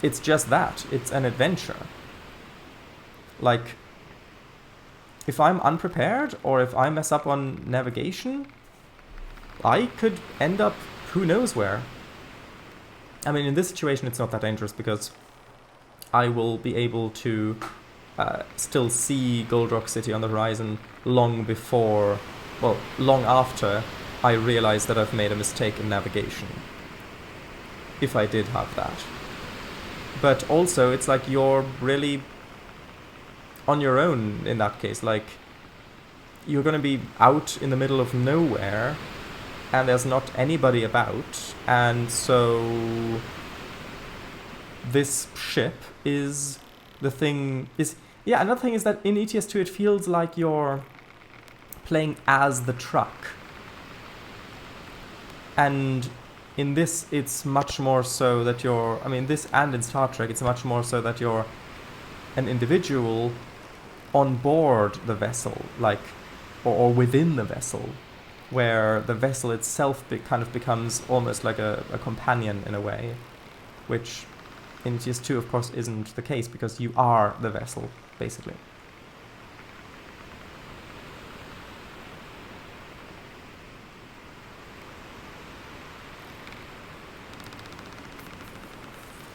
it's just that. It's an adventure. Like, if I'm unprepared, or if I mess up on navigation, I could end up who knows where. I mean, in this situation it's not that dangerous, because I will be able to still see Gold Rock City on the horizon long before, well, long after I realize that I've made a mistake in navigation. If I did have that. But also, it's like you're really on your own in that case. Like, you're going to be out in the middle of nowhere, and there's not anybody about, and so this ship is the thing. Yeah, another thing is that in ETS2 it feels like you're playing as the truck, and in this it's much more so that you're, I mean, this and in Star Trek it's much more so that you're an individual on board the vessel, like, or within the vessel, where the vessel itself kind of becomes almost like a companion in a way, which in ETS2 of course isn't the case, because you are the vessel, basically.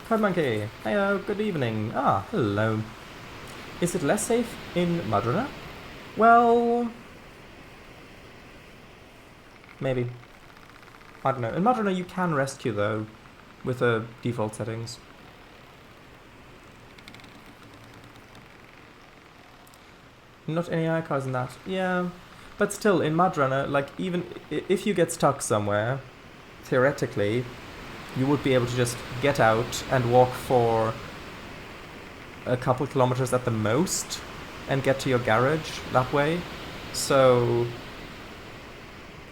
Cloud Monkey, hello, good evening. Ah, hello. Is it less safe in Madrona? Well, maybe. I don't know. In Madrona you can rescue, though, with the default settings. Not any AI cars in that. Yeah, but still, in Madrona, like, even if you get stuck somewhere, theoretically, you would be able to just get out and walk for a couple kilometers at the most and get to your garage that way. So,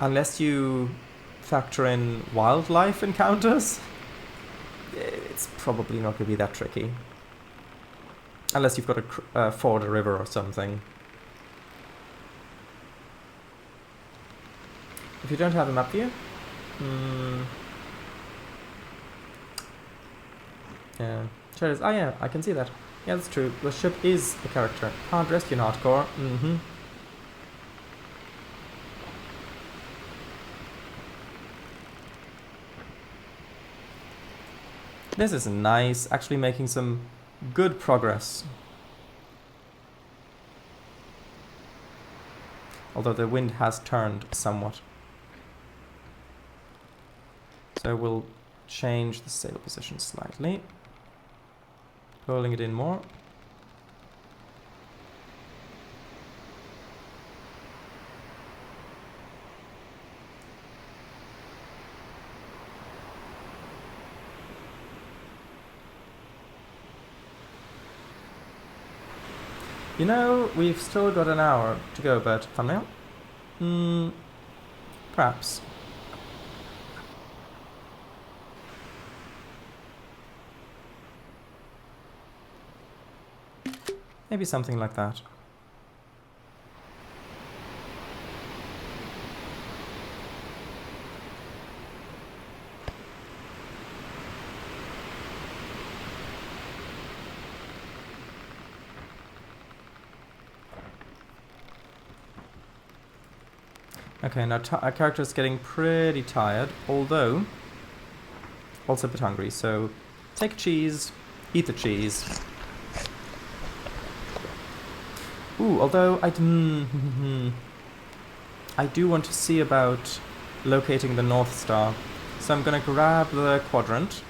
unless you factor in wildlife encounters, it's probably not going to be that tricky. Unless you've got to ford a river or something. If you don't have a map view, yeah, Cheddars, oh yeah, I can see that. Yeah, that's true. The ship is a character. Can't rescue in hardcore. This is nice, actually making some good progress. Although the wind has turned somewhat. So we'll change the sail position slightly. Rolling it in more. You know, we've still got an hour to go, but thumbnail? Perhaps. Maybe something like that. Okay, now our character is getting pretty tired, although also a bit hungry, so take cheese, eat the cheese. Ooh, although I do want to see about locating the North Star, so I'm gonna grab the quadrant.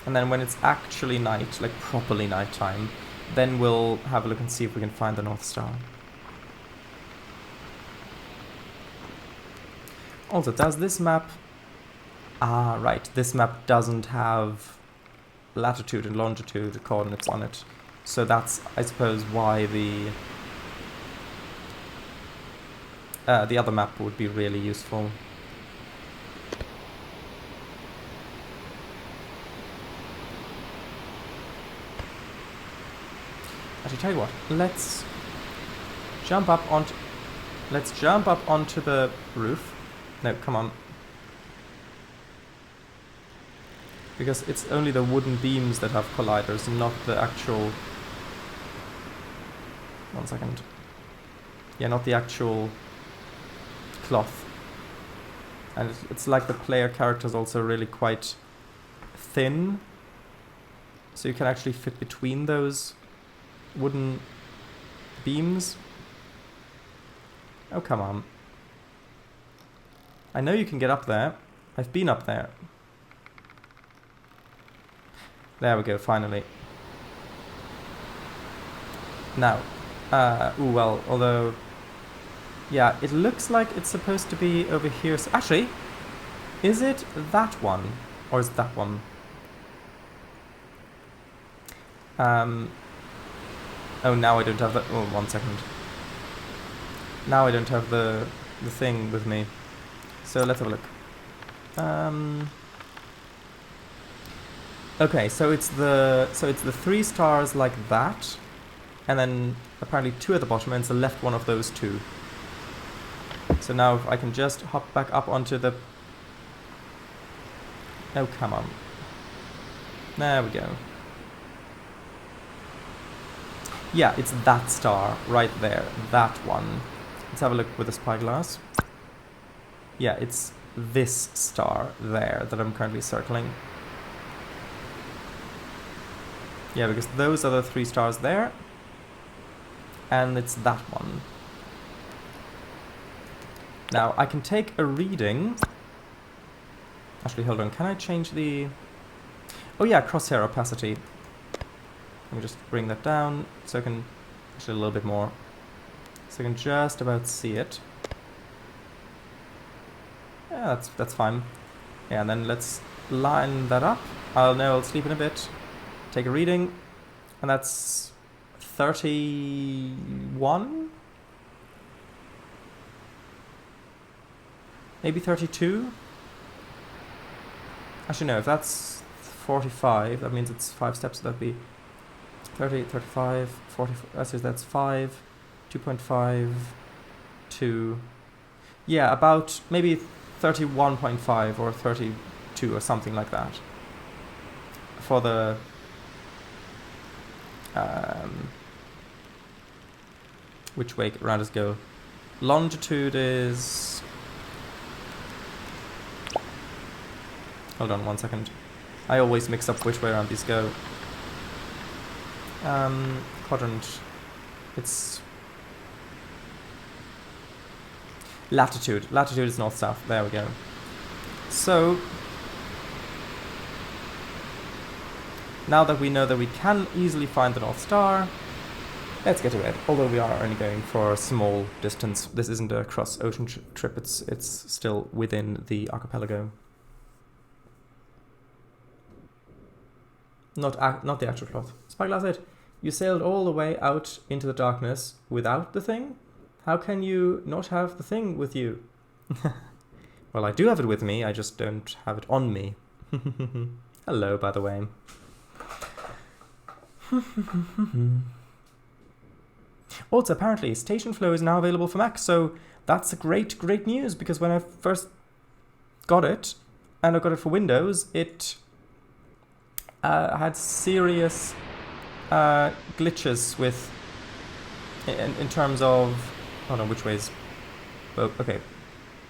And then when it's actually night, like properly nighttime, then we'll have a look and see if we can find the North Star. Also, does this map... Ah, right, this map doesn't have latitude and longitude coordinates on it. So that's, I suppose, why the other map would be really useful. Actually, tell you what, let's jump up onto the roof. No, come on. Because it's only the wooden beams that have colliders, not the actual... One second. Yeah, not the actual cloth. And it's like the player character is also really quite thin. So you can actually fit between those wooden beams. Oh, come on. I know you can get up there. I've been up there. There we go, finally. Now, ooh, well, although... Yeah, it looks like it's supposed to be over here. So actually, is it that one? Or is it that one? Oh, now I don't have the... Oh, 1 second. Now I don't have the thing with me. So let's have a look. Okay, so it's the 3 stars like that, and then apparently 2 at the bottom, and it's the left one of those 2. So now if I can just hop back up onto the... Oh, come on. There we go. Yeah, it's that star right there, that one. Let's have a look with the spyglass. Yeah, it's this star there that I'm currently circling. Yeah, because those are the 3 stars there. And it's that one. Now, I can take a reading. Actually, hold on. Can I change the... Oh yeah, crosshair opacity. Let me just bring that down so I can... Actually, a little bit more. So I can just about see it. Yeah, that's fine. Yeah, and then let's line that up. I'll sleep in a bit. Take a reading, and that's 31? Maybe 32? Actually no, if that's 45, that means it's 5 steps, so that'd be 30, 35, 40, that's 5, 2.5, 2, yeah, about maybe 31.5 or 32 or something like that for the which way rounders go. Longitude is... Hold on 1 second. I always mix up which way around these go. Quadrant. It's... Latitude. Latitude is north-south. There we go. So... Now that we know that we can easily find the North Star, let's get to it. Although we are only going for a small distance. This isn't a cross-ocean trip, it's still within the archipelago. Not the actual cloth. Spyglass said, you sailed all the way out into the darkness without the thing? How can you not have the thing with you? Well, I do have it with me, I just don't have it on me. Hello, by the way. Also, apparently, Station Flow is now available for Mac, so that's great news, because when I first got it, and I got it for Windows, it had serious glitches with, in terms of, I don't know which ways, oh, okay,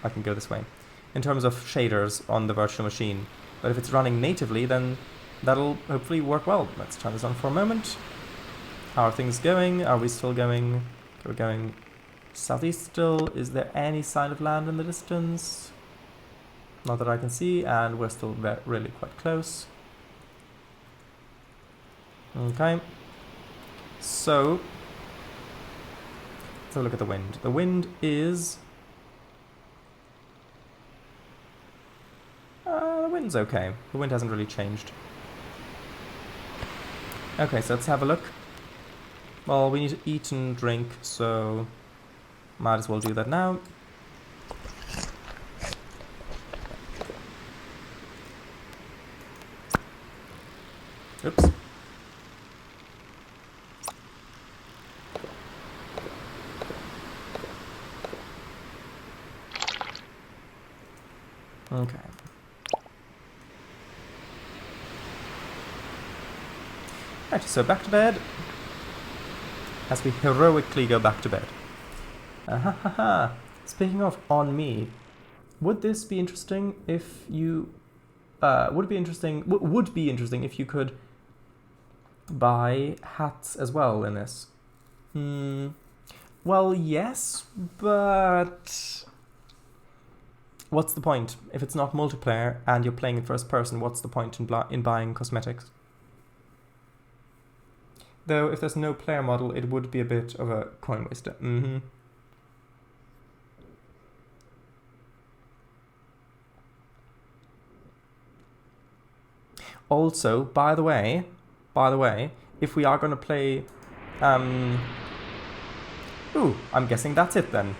I can go this way, in terms of shaders on the virtual machine, but if it's running natively, then that'll hopefully work well. Let's turn this on for a moment. How are things going? Are we still going? We're going southeast still. Is there any sign of land in the distance? Not that I can see, and we're still really quite close. Okay. So, let's have a look at the wind. The wind is... the wind's okay. The wind hasn't really changed. Okay, so let's have a look. Well, we need to eat and drink, so might as well do that now. Oops. Okay. Right, so back to bed. As we heroically go back to bed. Speaking of on me, would this be interesting if you... would be interesting if you could buy hats as well in this. Well, yes, but what's the point? If it's not multiplayer and you're playing in first person, what's the point in buying cosmetics? Though, if there's no player model, it would be a bit of a coin waster. Also, by the way, if we are going to play... Ooh, I'm guessing that's it then.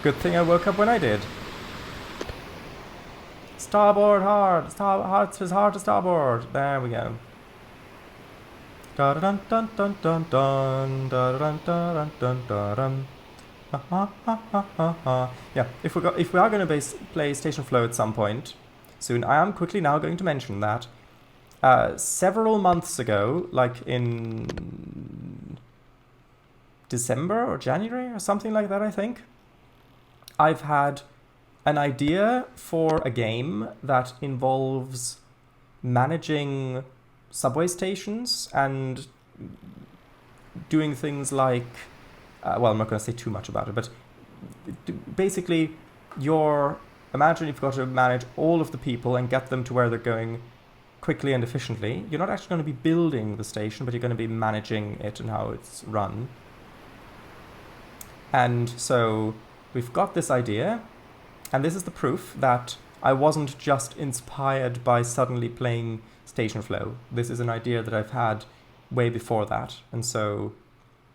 Good thing I woke up when I did. Starboard hard! Hearts as hard to starboard! There we go. Da dun dun dun dun dun da dun dun dun dun. Yeah, if we are going to play Station Flow at some point soon, I am quickly now going to mention that several months ago, like in December or January or something like that, I think, I've had an idea for a game that involves managing subway stations and doing things like, well, I'm not going to say too much about it, but basically imagine you've got to manage all of the people and get them to where they're going quickly and efficiently. You're not actually going to be building the station, but you're going to be managing it and how it's run. And so we've got this idea, and this is the proof that I wasn't just inspired by suddenly playing Station Flow. This is an idea that I've had way before that, and so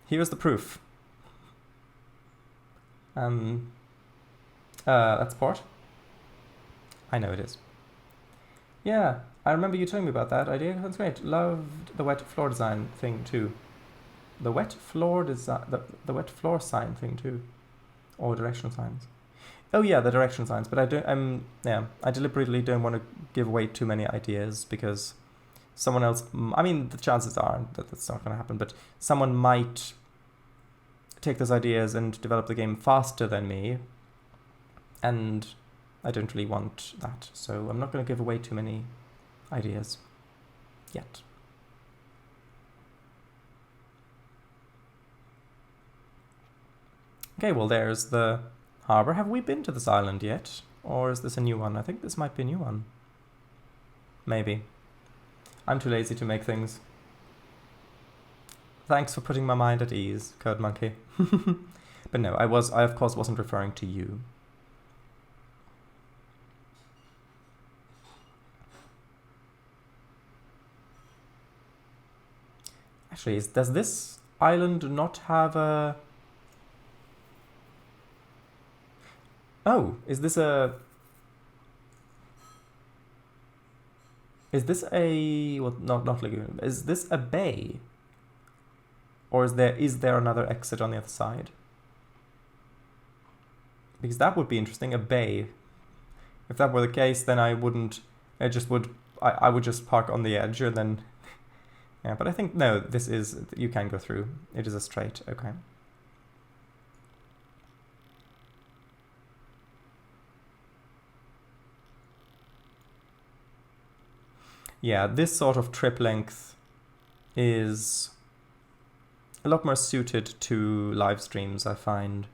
here's the proof. That's port. I know it is. Yeah, I remember you telling me about that idea. That's great. Loved the wet floor design thing too. The wet floor the wet floor sign thing too, or directional signs. Oh yeah, the directional signs. But I don't. I deliberately don't want to give away too many ideas because someone else. I mean, the chances are that that's not going to happen. But someone might take those ideas and develop the game faster than me, and I don't really want that. So I'm not going to give away too many ideas yet. Okay, well, there's the harbour. Have we been to this island yet? Or is this a new one? I think this might be a new one. Maybe. I'm too lazy to make things. Thanks for putting my mind at ease, Code Monkey. But no, I of course wasn't referring to you. Actually, does this island not have a... Oh, is this a... Well, not lagoon. Is this a bay? Or is there another exit on the other side? Because that would be interesting, a bay. If that were the case, then I would just park on the edge and then... Yeah, but I think, no, you can go through. It is a straight, okay. Yeah, this sort of trip length is a lot more suited to live streams, I find.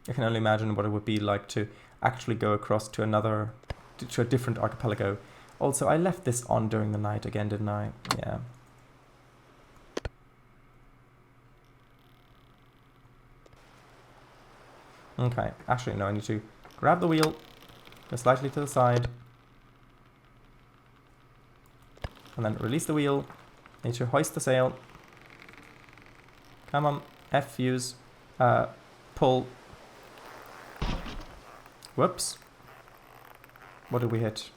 I can only imagine what it would be like to actually go across to a different archipelago. Also, I left this on during the night again, didn't I? Yeah. Okay, actually, no, I need to grab the wheel, go slightly to the side, and then release the wheel. Need to hoist the sail. Come on, F fuse, pull. Whoops. What did we hit?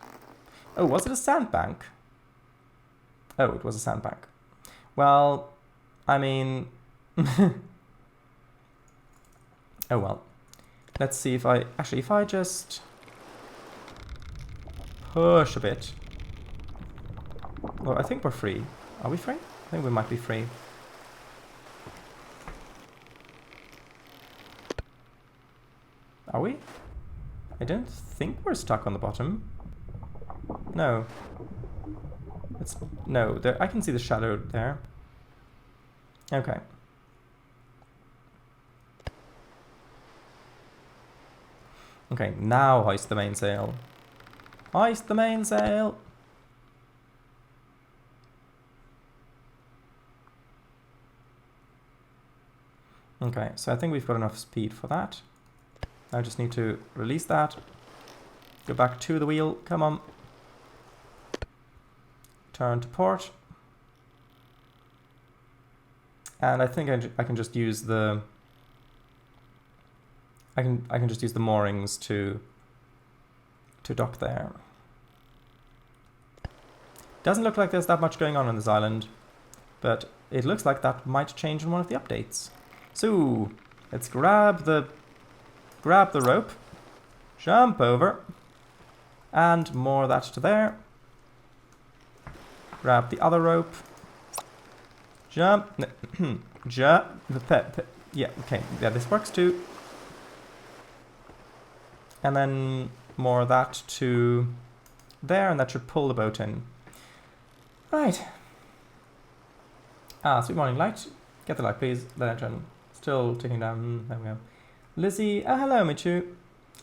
Oh, was it a sandbank? Oh, it was a sandbank. Well, I mean... oh well. Let's see if I... Actually, if I just... push a bit. Well, I think we're free. Are we free? I think we might be free. Are we? I don't think we're stuck on the bottom. No. No, there, I can see the shadow there. Okay. Okay, now hoist the mainsail. Hoist the mainsail! Okay, so I think we've got enough speed for that. I just need to release that. Go back to the wheel, come on. Turn to port. And I think I can just use the... I can just use the moorings to dock there. Doesn't look like there's that much going on this island, but it looks like that might change in one of the updates. So let's grab the rope, jump over, and moor that to there. Grab the other rope, jump, yeah, okay, yeah, this works too. And then moor that to there, and that should pull the boat in. Right. Sweet morning light. Get the light, please. The lantern. Still ticking down. There we go. Lizzie. Hello, Michu.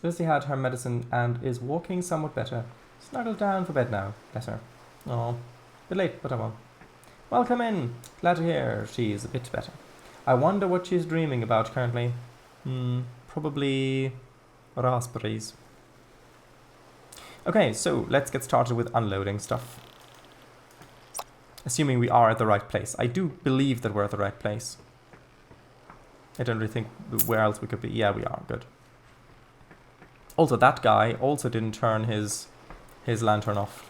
Lizzie had her medicine and is walking somewhat better. Snuggled down for bed now. Bless her. Oh, bit late, but I won't. Welcome in. Glad to hear she's a bit better. I wonder what she's dreaming about currently. Probably raspberries. Okay, so let's get started with unloading stuff. Assuming we are at the right place. I do believe that we're at the right place. I don't really think where else we could be. Yeah, we are. Good. Also, that guy also didn't turn his lantern off.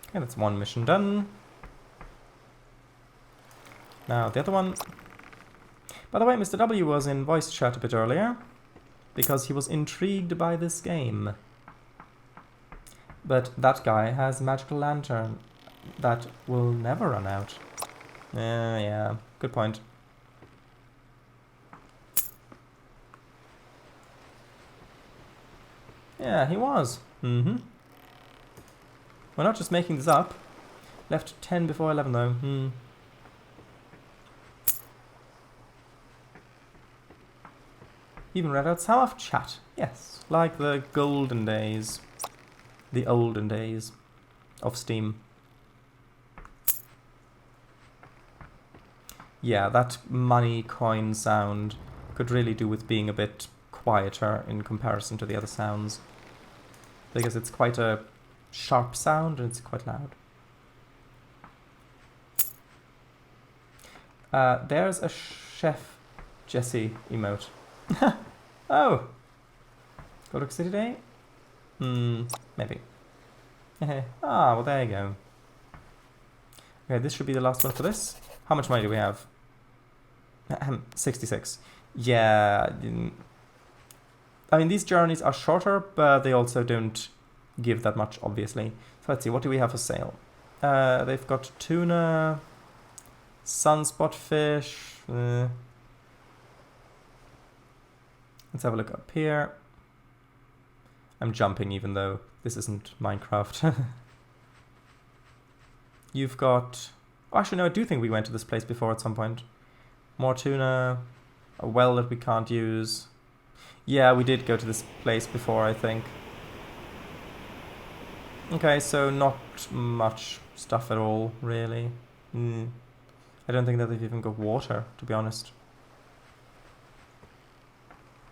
Okay, that's one mission done. Now, the other one. By the way, Mr. W was in voice chat a bit earlier, because he was intrigued by this game. But that guy has a magical lantern that will never run out. Yeah, good point. Yeah, he was. We're not just making this up. Left 10 before 11 though. Even read out some of chat. Yes, like the golden days. The olden days of Steam. Yeah, that money coin sound could really do with being a bit quieter in comparison to the other sounds. Because it's quite a sharp sound and it's quite loud. There's a Chef Jesse emote. Oh! Golden City Day? Maybe. Well there you go. Okay, this should be the last one for this. How much money do we have? 66. Yeah. I mean, these journeys are shorter, but they also don't give that much, obviously. So let's see, what do we have for sale? They've got tuna, sunspot fish. Let's have a look up here. I'm jumping even though this isn't Minecraft. You've got... Oh, actually, no, I do think we went to this place before at some point. More tuna, a well that we can't use. Yeah, we did go to this place before, I think. Okay, so not much stuff at all, really. I don't think that they've even got water, to be honest.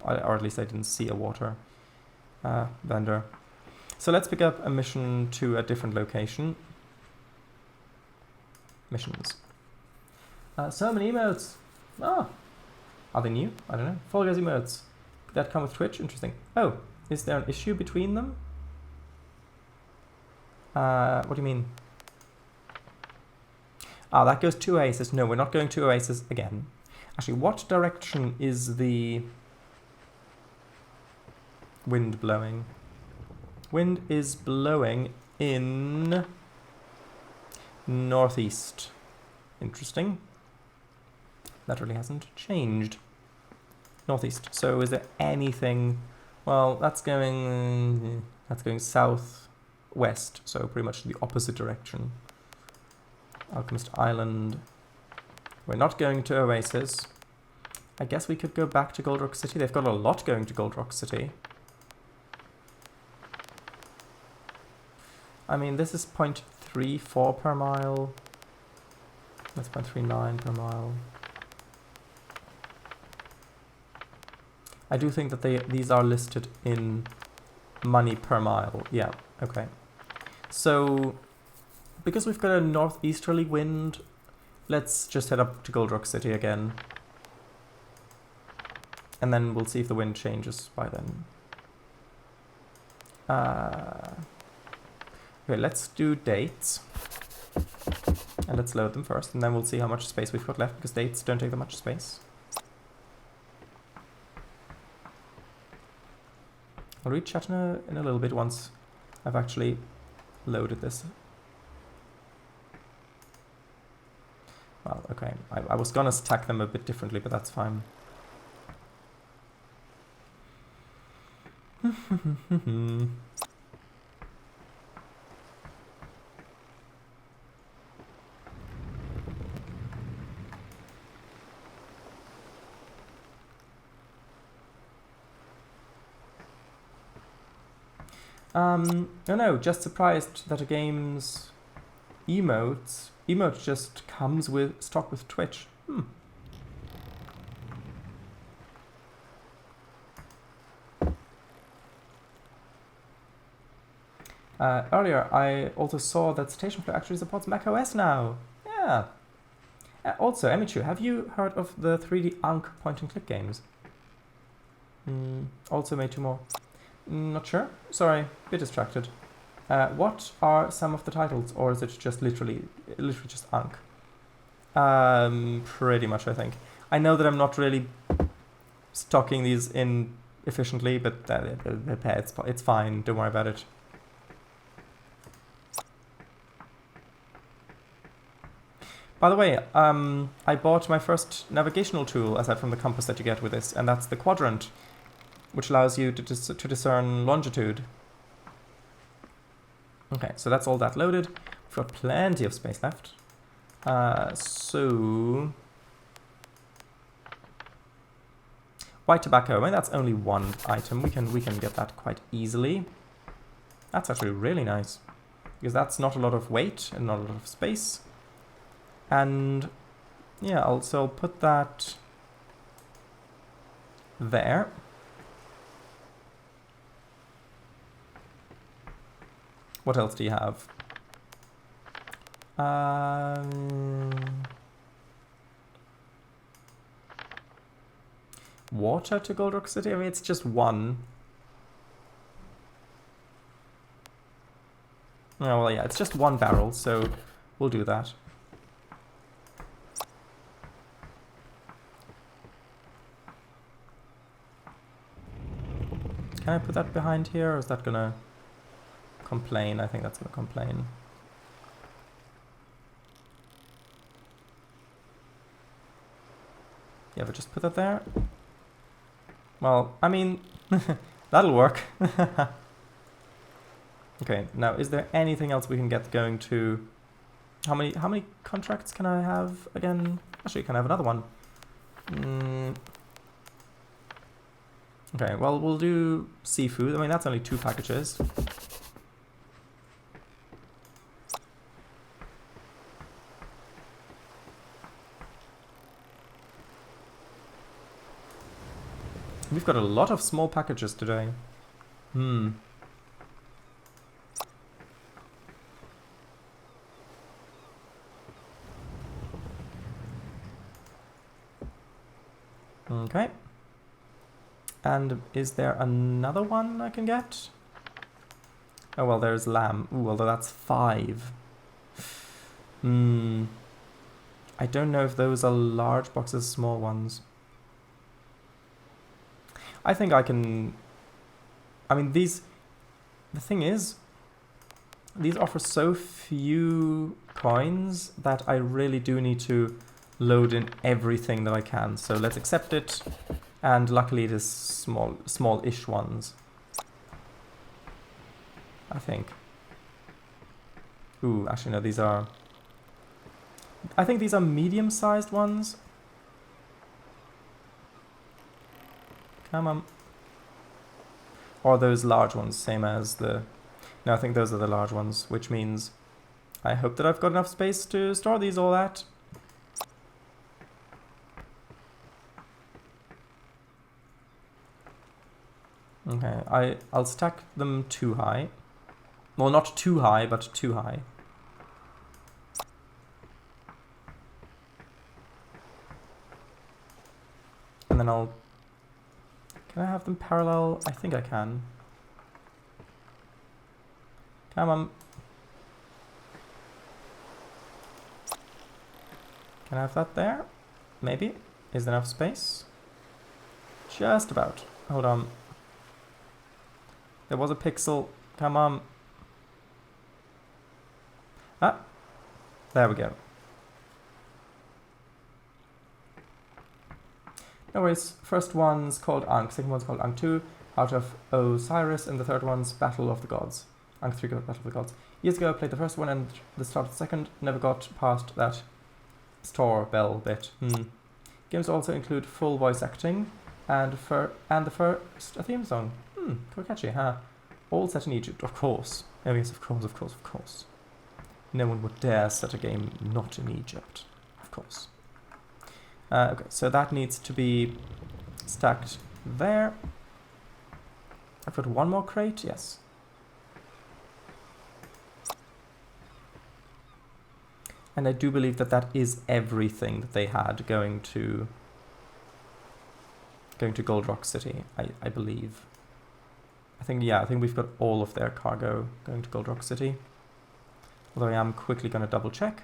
Or at least I didn't see a water vendor. So let's pick up a mission to a different location. Missions. So many emotes. Oh, are they new? I don't know. Fall Guys emotes. Could that come with Twitch? Interesting. Oh, is there an issue between them? What do you mean? Ah, that goes to Oasis. No, we're not going to Oasis again. Actually, what direction is the... wind blowing? Wind is blowing in northeast. Interesting. That really hasn't changed. Northeast. So is there anything? Well, that's going southwest, so pretty much the opposite direction. Alchemist Island. We're not going to Oasis. I guess we could go back to Gold Rock City. They've got a lot going to Gold Rock City. I mean, this is 0.34 per mile. That's 0.39 per mile. I do think that these are listed in money per mile. Yeah, okay. So, because we've got a northeasterly wind, let's just head up to Gold Rock City again. And then we'll see if the wind changes by then. Okay, let's do dates. And let's load them first, and then we'll see how much space we've got left, because dates don't take that much space. I'll read chat in a little bit once I've actually loaded this. Well, okay, I was gonna stack them a bit differently, but that's fine. No, just surprised that a game's emote just comes with stock with Twitch. Earlier, I also saw that Stationflow actually supports macOS now. Yeah. Also, Emichu, have you heard of the 3D Ankh point-and-click games? Also made 2 more. Not sure. Sorry, a bit distracted. What are some of the titles, or is it just literally just Ankh? Pretty much, I think. I know that I'm not really stocking these in efficiently, but it's fine. Don't worry about it. By the way, I bought my first navigational tool aside from the compass that you get with this, and that's the quadrant, which allows you to discern longitude. Okay, so that's all that loaded. We've got plenty of space left. So white tobacco. I mean, that's only 1 item. We can get that quite easily. That's actually really nice, because that's not a lot of weight and not a lot of space. And yeah, I'll put that there. What else do you have? Water to Gold Rock City? I mean, it's just 1. Oh, well, yeah, it's just 1 barrel, so we'll do that. Can I put that behind here, or is that gonna complain? I think that's gonna complain. Yeah, but just put that there. Well, I mean, that'll work. Okay, now is there anything else we can get going to? How many contracts can I have again? Actually, can I have another one? Okay, well, we'll do seafood. I mean, that's only 2 packages. We've got a lot of small packages today. Okay. And is there another one I can get? Oh, well, there's lamb. Ooh, although that's 5. I don't know if those are large boxes, small ones. I think I can I mean, the thing is, these offer so few coins that I really do need to load in everything that I can. So let's accept it. And luckily it is small-ish ones, I think. Ooh, actually no, these are... I think these are medium-sized ones. Come on. Or those large ones, same as the... No, I think those are the large ones, which means I hope that I've got enough space to store these all at. Okay, I'll stack them too high. Well, not too high, but too high. And then I'll... Can I have them parallel? I think I can. Come on. Can I have that there? Maybe. Is there enough space? Just about. Hold on. There was a pixel. Come on. Ah. There we go. No worries. First one's called Ankh. Second one's called Ankh 2, out of Osiris, and the third one's Battle of the Gods. Ankh 3 Battle of the Gods. Years ago I played the first one and the start of the second. Never got past that store bell bit. Games also include full voice acting and the first a theme song. Quite catchy, huh? All set in Egypt, of course. Oh yes, of course. No one would dare set a game not in Egypt. Of course. Okay, so that needs to be stacked there. I've got one more crate, yes. And I do believe that that is everything that they had going to Gold Rock City, I believe. I think we've got all of their cargo going to Gold Rock City. Although I am quickly going to double check.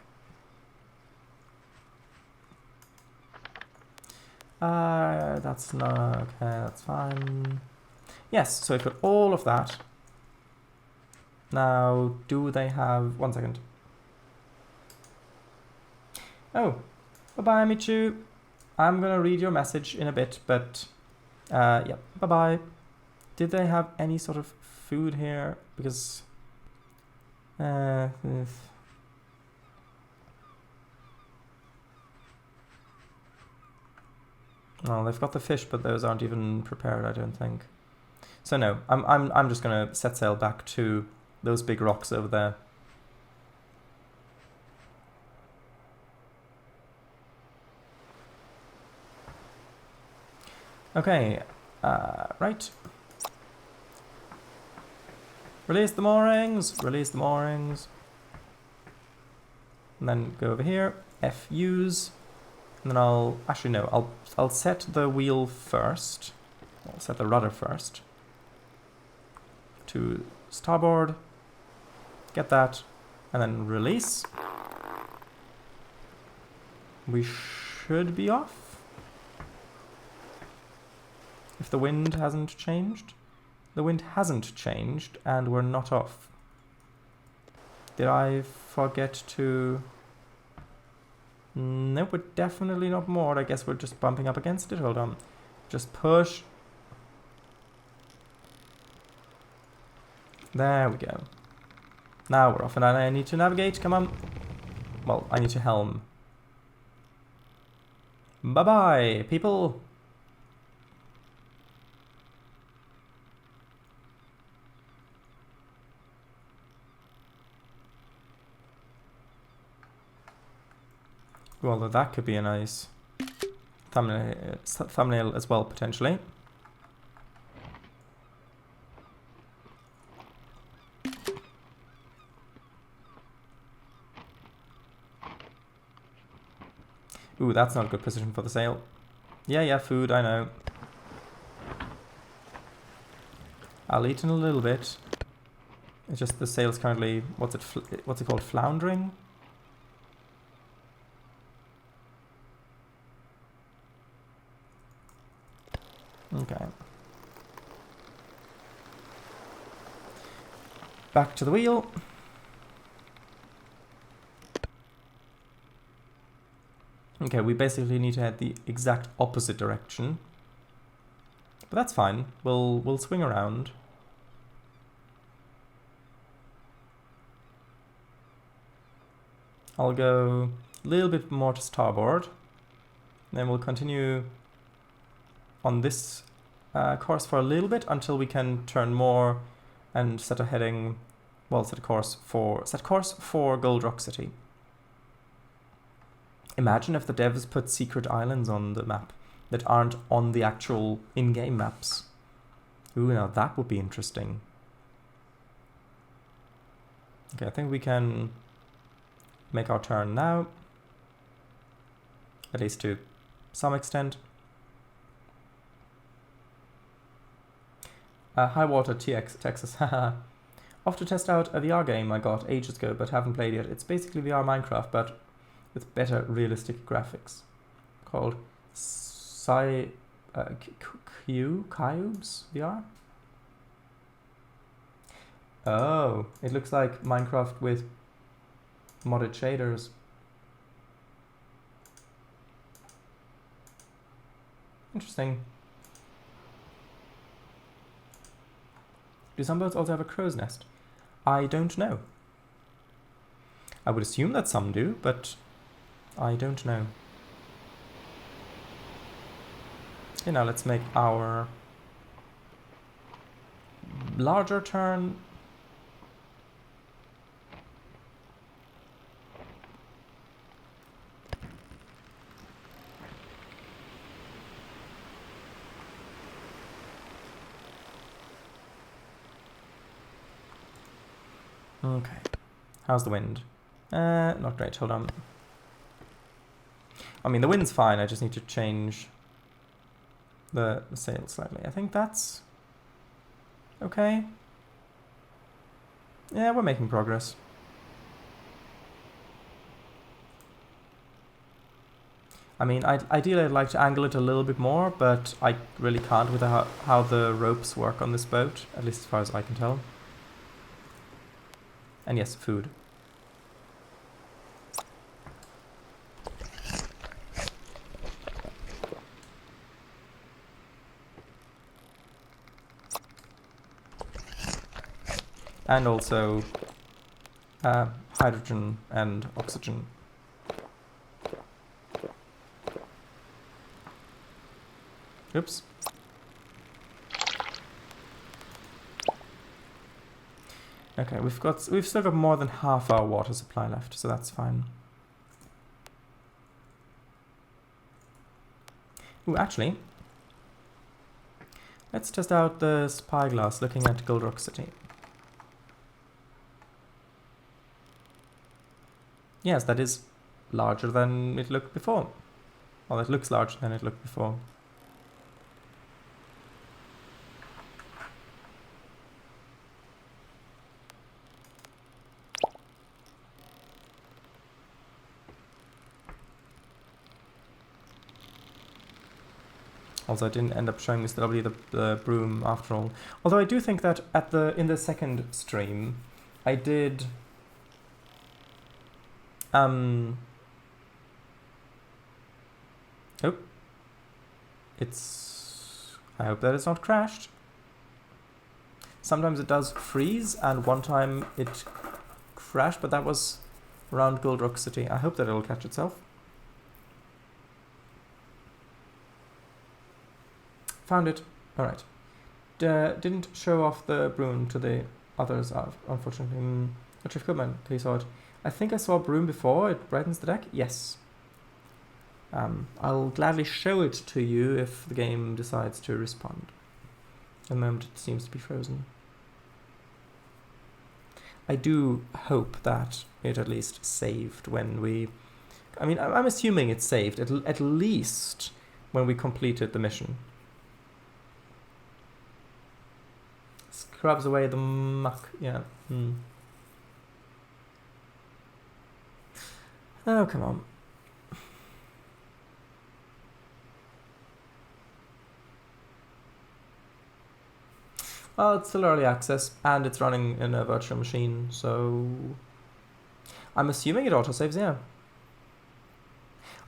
That's not... okay, that's fine. Yes, so we've got all of that. Now, do they have... one second. Oh, bye-bye, Michu. I'm gonna read your message in a bit, but... yeah, bye-bye. Did they have any sort of food here? Because... well, they've got the fish, but those aren't even prepared, I don't think. So no, I'm just gonna set sail back to those big rocks over there. Okay, right. Release the moorings, release the moorings. And then go over here, FUs. And then I'll set the wheel first. I'll set the rudder first. To starboard. Get that. And then release. We should be off. If the wind hasn't changed. The wind hasn't changed and we're not off. Did I forget to... Nope, we're definitely not moored. I guess we're just bumping up against it. Hold on. Just push. There we go. Now we're off and I need to navigate. Come on. Well, I need to helm. Bye-bye, people. Although that could be a nice thumbnail as well, potentially. Ooh, that's not a good position for the sail. Yeah, food, I know. I'll eat in a little bit. It's just the sail's currently, what's it called, floundering? Okay. back to the wheel. Okay, we basically need to head the exact opposite direction. But that's fine. We'll swing around. I'll go a little bit more to starboard. Then we'll continue on this course for a little bit until we can turn more and set a heading, well, set course for Gold Rock City. Imagine if the devs put secret islands on the map that aren't on the actual in-game maps. Ooh, now that would be interesting. Okay, I think we can make our turn now. At least to some extent. High Water TX, Texas. Off to test out a VR game I got ages ago but haven't played yet. It's basically VR Minecraft but with better realistic graphics. Called Cubes VR? Oh, it looks like Minecraft with modded shaders. Interesting. Do some birds also have a crow's nest? I don't know. I would assume that some do, but I don't know. Okay, now let's make our larger turn. Okay. How's the wind? Not great, hold on. I mean, the wind's fine, I just need to change the sail slightly. I think that's okay. Yeah, we're making progress. I mean, ideally I'd like to angle it a little bit more, but I really can't with how the ropes work on this boat, at least as far as I can tell. And yes, food. And also hydrogen and oxygen. Oops. Okay, we've still got more than half our water supply left, so that's fine. Ooh, actually, let's test out the spyglass looking at Gold Rock City. Yes, that is larger than it looked before. Well, it looks larger than it looked before. Also, I didn't end up showing Mr. W the broom after all. Although I do think that in the second stream, I did oh, I hope that it's not crashed. Sometimes it does freeze, and one time it crashed, but that was around Gold Rock City. I hope that it'll catch itself. Found it. Alright. Didn't show off the broom to the others, unfortunately. Achieve Goodman, he saw it. I think I saw a broom before. It brightens the deck. Yes. I'll gladly show it to you if the game decides to respond. At the moment it seems to be frozen. I do hope that it at least saved when we... I mean, I'm assuming it saved at least when we completed the mission. Scrubs away the muck, yeah. Oh, come on. Well, it's still early access, and it's running in a virtual machine, so I'm assuming it autosaves, yeah.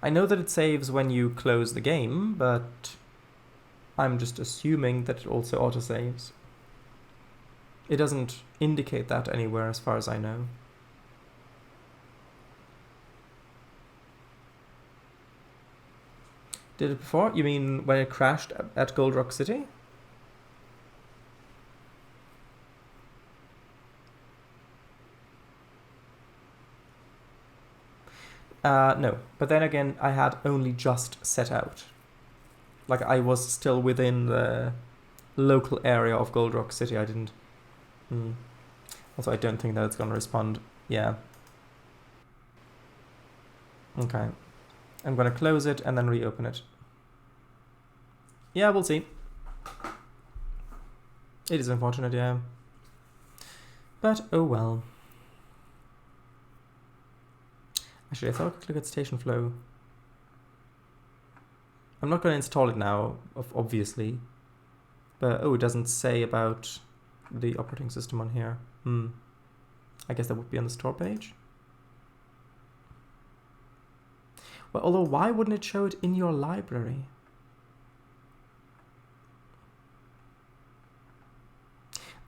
I know that it saves when you close the game, but I'm just assuming that it also autosaves. It doesn't indicate that anywhere as far as I know. Did it before? You mean when it crashed at Gold Rock City? No, but then again, I had only just set out. Like, I was still within the local area of Gold Rock City. I didn't... Also, I don't think that it's going to respond. Yeah. Okay. I'm going to close it and then reopen it. Yeah, we'll see. It is unfortunate, yeah. But, oh well. Actually, I thought I could look at station flow. I'm not going to install it now, obviously. But, oh, it doesn't say about the operating system on here. I guess that would be on the store page. Well, although, why wouldn't it show it in your library?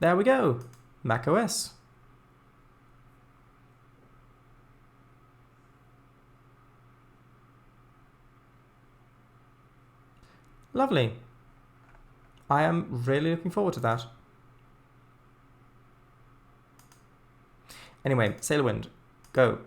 There we go. Mac OS. Lovely. I am really looking forward to that. Anyway, Sailwind, go.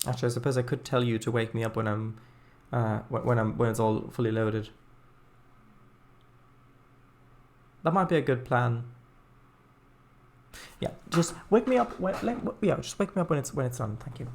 Actually, I suppose I could tell you to wake me up when when it's all fully loaded. That might be a good plan. Yeah, just wake me up when just wake me up when it's done. Thank you.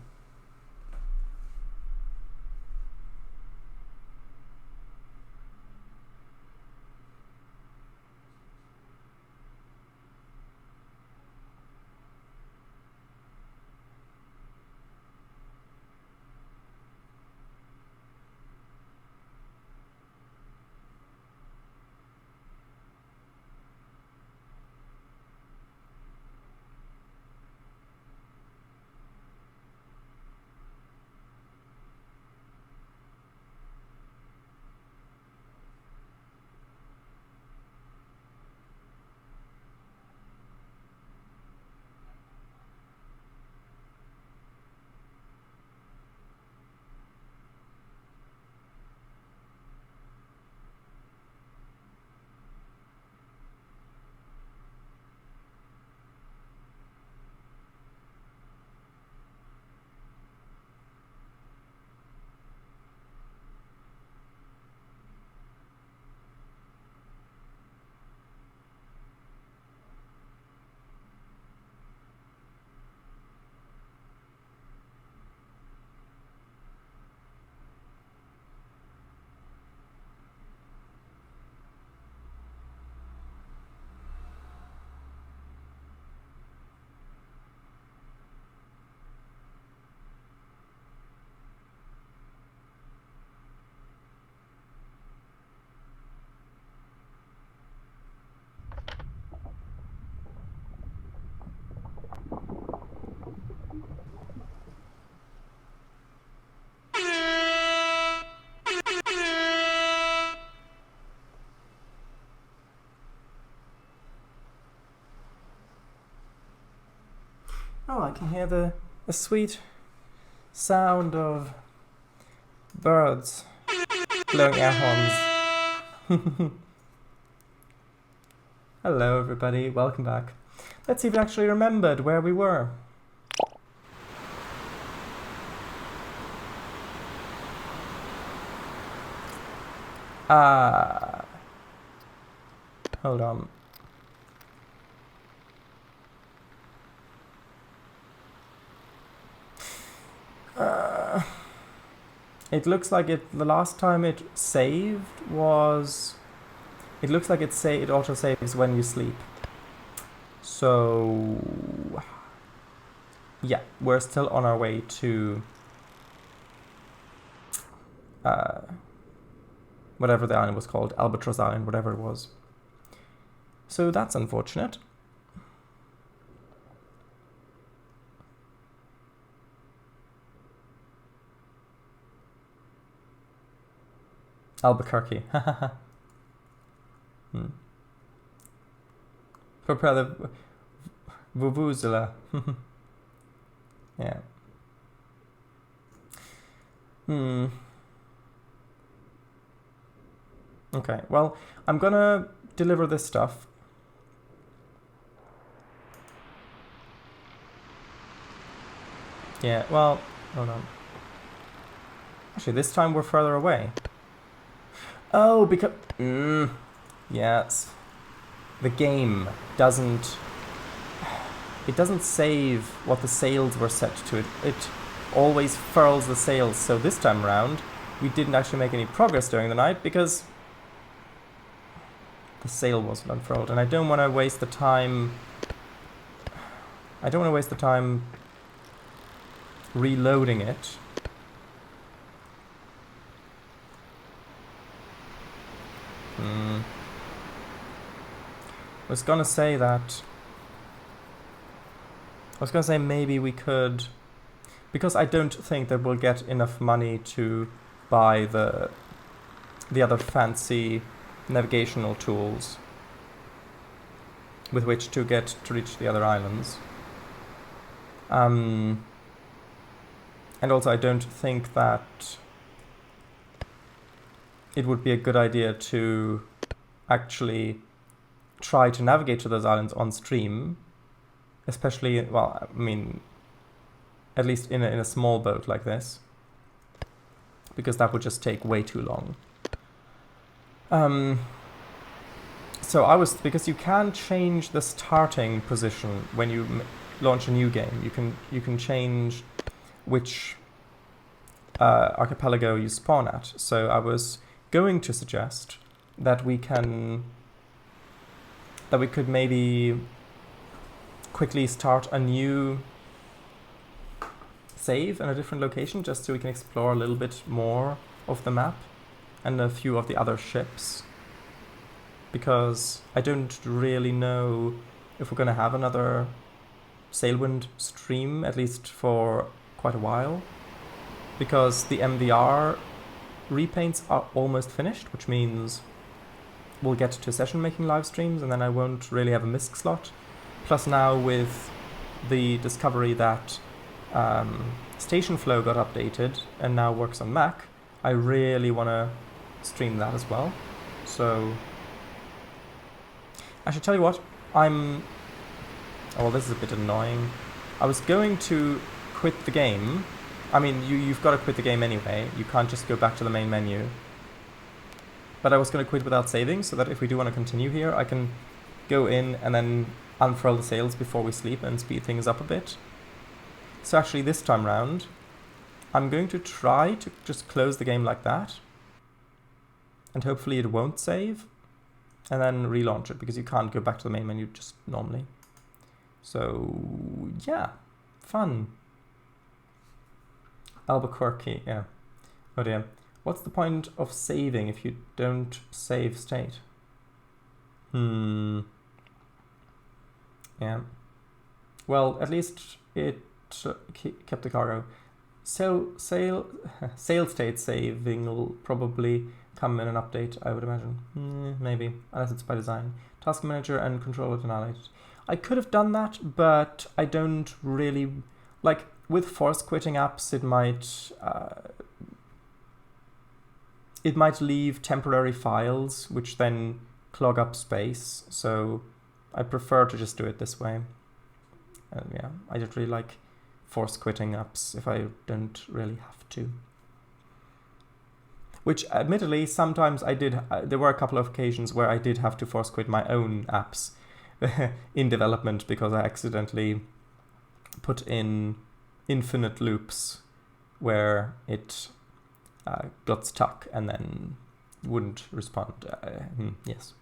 Oh, I can hear the sweet sound of birds blowing air horns. Hello, everybody. Welcome back. Let's see if we actually remembered where we were. Hold on. It looks like the last time it saved was It looks like it auto-saves when you sleep. So yeah, we're still on our way to whatever the island was called, Albatross Island, whatever it was. So that's unfortunate. Albuquerque. Prepare the vuvuzela. Yeah. Okay, well, I'm gonna deliver this stuff. Yeah, well, hold on. Actually, this time we're further away. Oh, because... yes. The game doesn't... It doesn't save what the sails were set to. It always furls the sails. So this time around, we didn't actually make any progress during the night because the sail wasn't unfurled. And I don't want to waste the time... reloading it. I was gonna say maybe we could, because I don't think that we'll get enough money to buy the other fancy navigational tools with which to reach the other islands. And also I don't think that it would be a good idea to actually try to navigate to those islands on stream, especially, well, I mean, at least in a small boat like this, because that would just take way too long. So because you can change the starting position when you launch a new game. You can change which archipelago you spawn at. So I was going to suggest that we could maybe quickly start a new save in a different location, just so we can explore a little bit more of the map and a few of the other ships, because I don't really know if we're going to have another Sailwind stream, at least for quite a while, because the MVR repaints are almost finished, which means we'll get to session making live streams and then I won't really have a misc slot. Plus now with the discovery that Station Flow got updated and now works on Mac, I really want to stream that as well. So I should tell you what, oh well, this is a bit annoying. I was going to quit the game. I mean, you've got to quit the game anyway. You can't just go back to the main menu. But I was going to quit without saving, so that if we do want to continue here, I can go in and then unfurl the sails before we sleep and speed things up a bit. So actually this time round, I'm going to try to just close the game like that. And hopefully it won't save. And then relaunch it, because you can't go back to the main menu just normally. So yeah, fun. Albuquerque, yeah. Oh dear. What's the point of saving if you don't save state? Yeah. Well, at least it kept the cargo. Sail state saving will probably come in an update, I would imagine. Maybe, unless it's by design. Task manager and controller annihilated. I could have done that, but I don't really... Like, with force quitting apps, it might leave temporary files, which then clog up space. So I prefer to just do it this way. Yeah, I don't really like force quitting apps if I don't really have to. Which, admittedly, sometimes I did. There were a couple of occasions where I did have to force quit my own apps in development because I accidentally put in infinite loops where it got stuck and then wouldn't respond. Yes.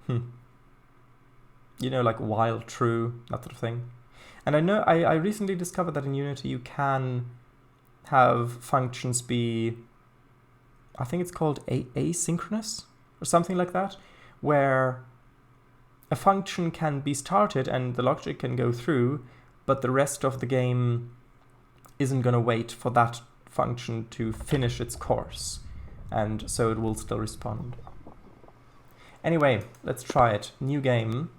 You know, like while true, that sort of thing. And I know I recently discovered that in Unity you can have functions be, I think it's called asynchronous or something like that, where a function can be started and the logic can go through, but the rest of the game isn't going to wait for that function to finish its course, and so it will still respond. Anyway, let's try it. New game.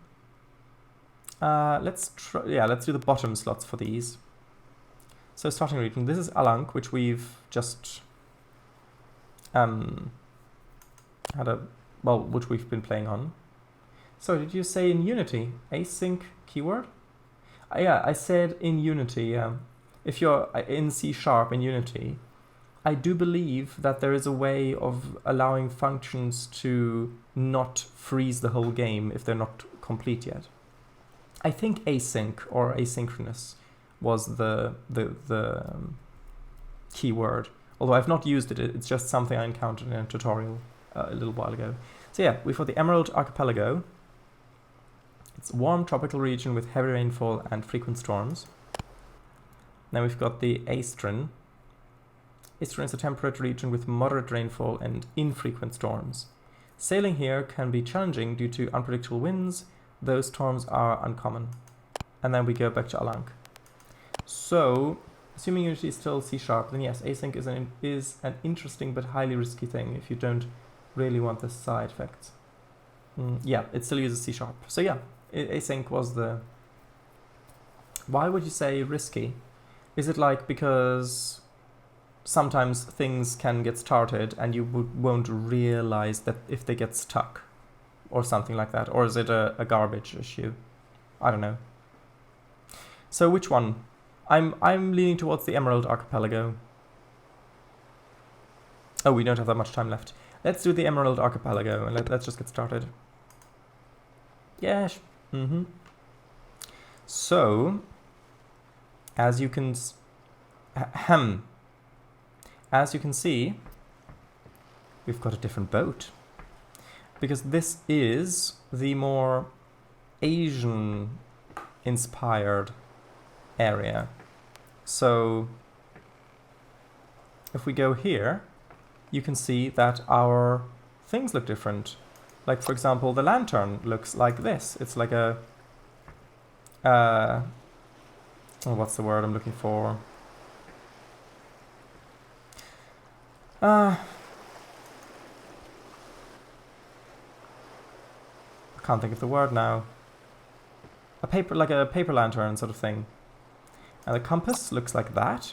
Let's do the bottom slots for these. So starting region, this is Alank, which we've just which we've been playing on. So did you say in Unity async keyword? Yeah, I said in Unity. If you're in C# in Unity, I do believe that there is a way of allowing functions to not freeze the whole game if they're not complete yet. I think async or asynchronous was the keyword, although I've not used it. It's just something I encountered in a tutorial a little while ago. So yeah, we've got the Emerald Archipelago. It's a warm tropical region with heavy rainfall and frequent storms. Now we've got the Aistrin. Aistrin is a temperate region with moderate rainfall and infrequent storms. Sailing here can be challenging due to unpredictable winds. Those storms are uncommon. And then we go back to Alank. So, assuming Unity is still C#, then yes, async is an interesting but highly risky thing if you don't really want the side effects. Yeah, it still uses C#. So yeah, async was the... Why would you say risky? Is it like because sometimes things can get started and you won't realize that if they get stuck or something like that? Or is it a garbage issue? I don't know. So which one? I'm leaning towards the Emerald Archipelago. Oh, we don't have that much time left. Let's do the Emerald Archipelago and let's just get started. Yes. So, as you can see, we've got a different boat. Because this is the more Asian-inspired area. So, if we go here, you can see that our things look different. Like, for example, the lantern looks like this. It's like a... what's the word I'm looking for? I can't think of the word now. Like a paper lantern sort of thing. And the compass looks like that.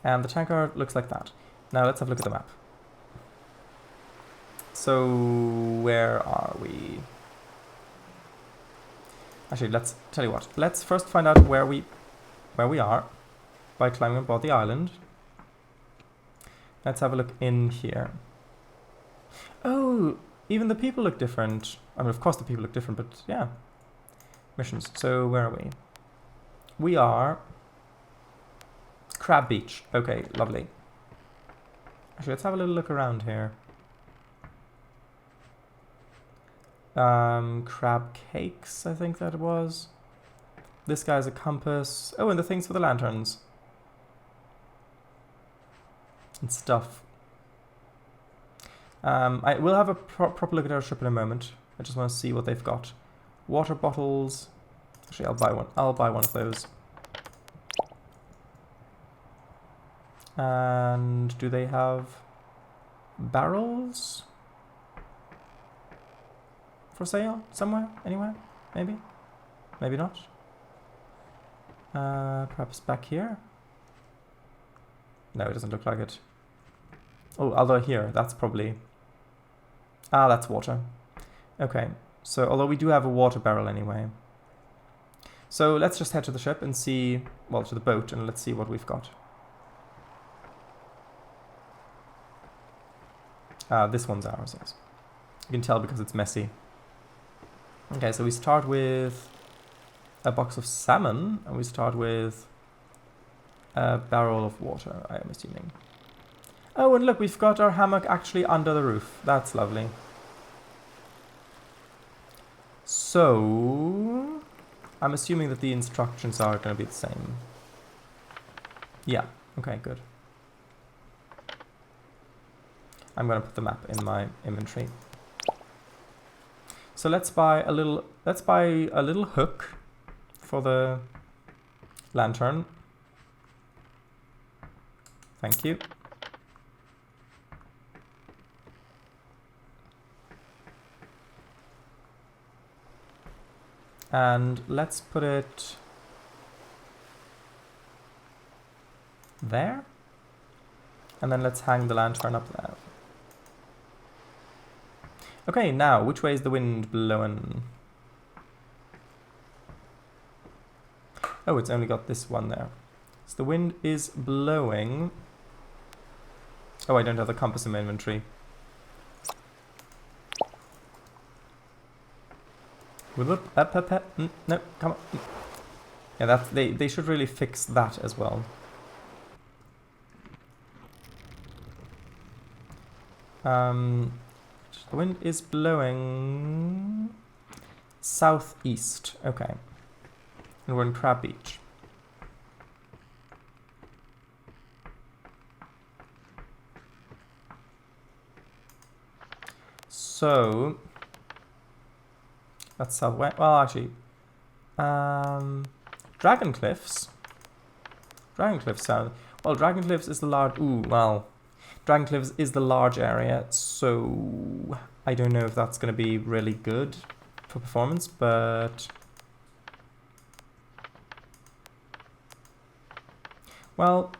And the tanker looks like that. Now let's have a look at the map. So, where are we? Actually, let's tell you what. Let's first find out where we are by climbing aboard the island. Let's have a look in here. Oh, even the people look different. I mean, of course the people look different, but yeah. Missions. So, where are we? We are Crab Beach. Okay, lovely. Actually, let's have a little look around here. Crab cakes, I think that it was. This guy's a compass. Oh, and the things for the lanterns. And stuff. I will have a proper look at our ship in a moment. I just want to see what they've got. Water bottles. Actually, I'll buy one. I'll buy one of those. And do they have barrels for sale somewhere, anywhere? Maybe? Maybe not. Perhaps back here? No, it doesn't look like it. Oh, although here, that's probably... Ah, that's water. Okay, so although we do have a water barrel anyway. So let's just head to the ship and see... Well, to the boat, and let's see what we've got. This one's ours, yes. You can tell because it's messy. Okay, so we start with a box of salmon, and we start with a barrel of water, I am assuming. Oh, and look, we've got our hammock actually under the roof. That's lovely. So, I'm assuming that the instructions are going to be the same. Yeah, okay, good. I'm going to put the map in my inventory. So let's buy a little hook for the lantern. Thank you. And let's put it there. And then let's hang the lantern up there. Okay, now, which way is the wind blowing? Oh, it's only got this one there. So the wind is blowing... Oh, I don't have the compass in my inventory. No, come on. Yeah, they should really fix that as well. The wind is blowing southeast. Okay. And we're in Crab Beach. So that's southwest. Well, actually, Dragon Cliffs. Dragon Cliffs sound. Well, Dragon Cliffs is the large. Ooh, well, Dragon Cliffs is the large area, so I don't know if that's going to be really good for performance, but well,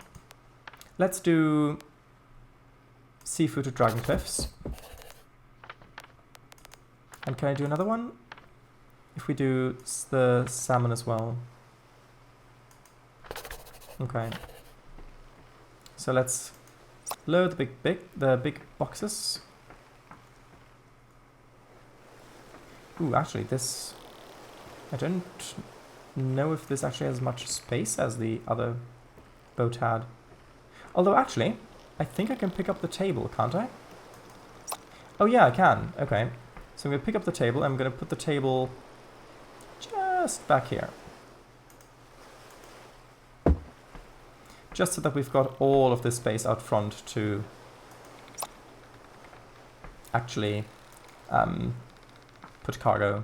let's do seafood at Dragon Cliffs. And can I do another one? If we do the salmon as well. Okay. So let's load the big boxes. Ooh, actually this... I don't know if this actually has as much space as the other boat had. Although actually, I think I can pick up the table, can't I? Oh yeah, I can. Okay. So I'm going to pick up the table. I'm going to put the table just back here. Just so that we've got all of this space out front to actually put cargo.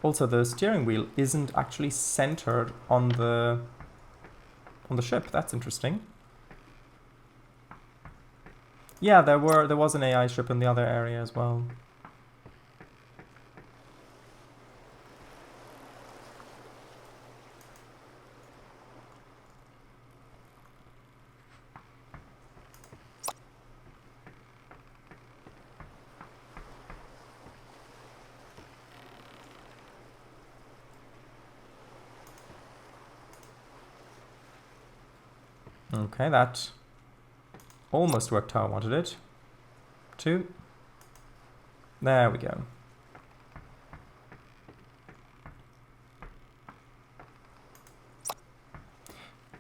Also, the steering wheel isn't actually centered on the ship. That's interesting. Yeah, there was an AI ship in the other area as well. Okay, that almost worked how I wanted it to. There we go.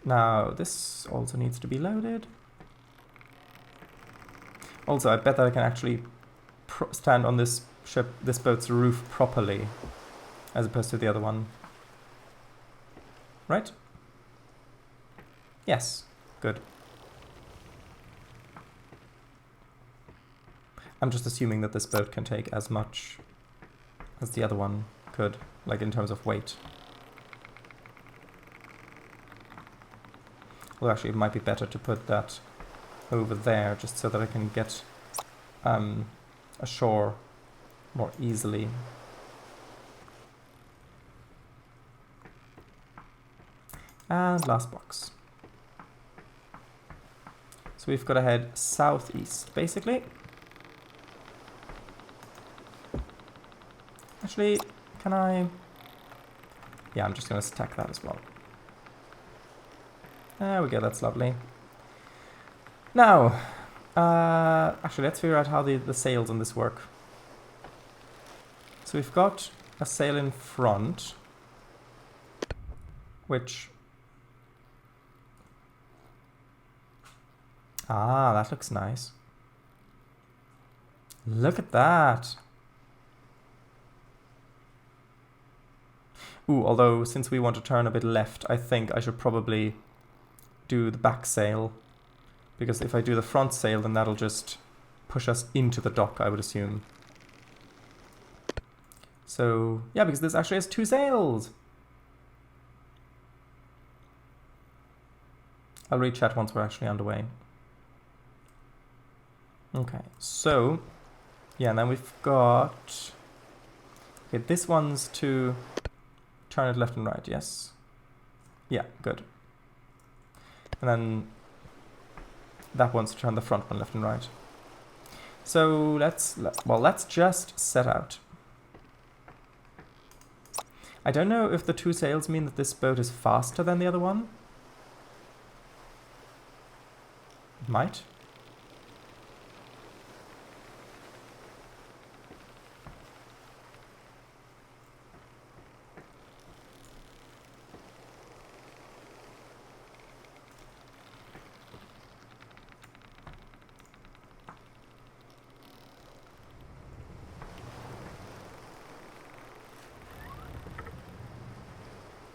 Now, this also needs to be loaded. Also, I bet that I can actually stand on this boat's roof properly, as opposed to the other one. Right? Yes. Good. I'm just assuming that this boat can take as much as the other one could, like in terms of weight. Well, actually, it might be better to put that over there, just so that I can get ashore more easily. And last box. So we've got to head southeast, basically. Actually, can I... Yeah, I'm just going to stack that as well. There we go, that's lovely. Now, actually, let's figure out how the sails on this work. So we've got a sail in front, which... Ah, that looks nice. Look at that. Ooh, although since we want to turn a bit left, I think I should probably do the back sail. Because if I do the front sail, then that'll just push us into the dock, I would assume. So, yeah, because this actually has 2 sails. I'll read chat once we're actually underway. Okay, so, yeah, and then we've got... Okay, this one's to turn it left and right, yes. Yeah, good. And then that one's to turn the front one left and right. So let's just set out. I don't know if the 2 sails mean that this boat is faster than the other one. It might.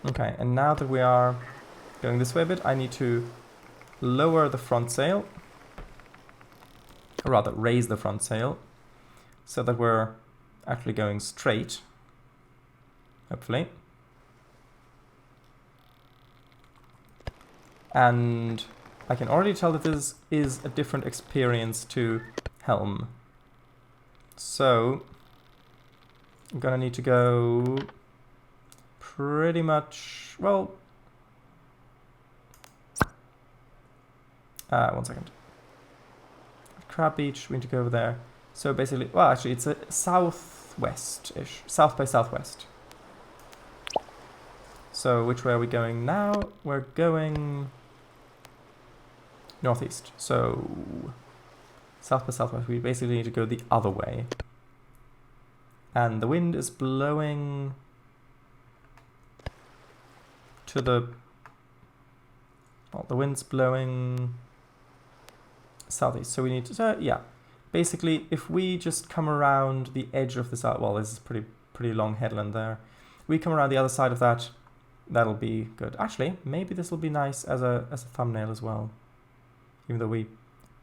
Okay, and now that we are going this way a bit, I need to lower the front sail, or rather raise the front sail, so that we're actually going straight, hopefully. And I can already tell that this is a different experience to helm. So I'm gonna need to go pretty much, well, one second. Crab Beach, we need to go over there. So basically, well, actually, it's a southwest-ish, south by southwest. So which way are we going now? We're going northeast. So south by southwest, we basically need to go the other way. And the wind is blowing to the, well, the wind's blowing southeast, so we need to, yeah, basically if we just come around the edge of the south, well, this is pretty long headland there, we come around the other side of that, that'll be good. Actually, maybe this will be nice as a thumbnail as well, even though we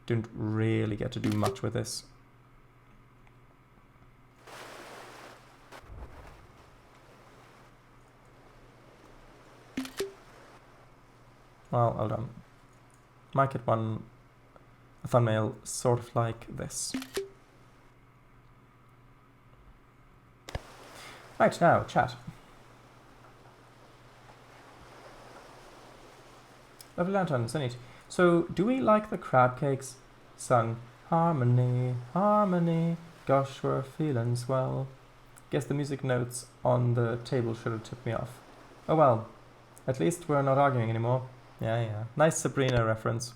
didn't really get to do much with this. Well, hold on. Might get one, a thumbnail sort of like this. Right, now, chat. Lovely lantern, so neat. So, do we like the crab cakes sung? Harmony, harmony, gosh, we're feeling swell. Guess the music notes on the table should have tipped me off. Oh well, at least we're not arguing anymore. Yeah. Nice Sabrina reference.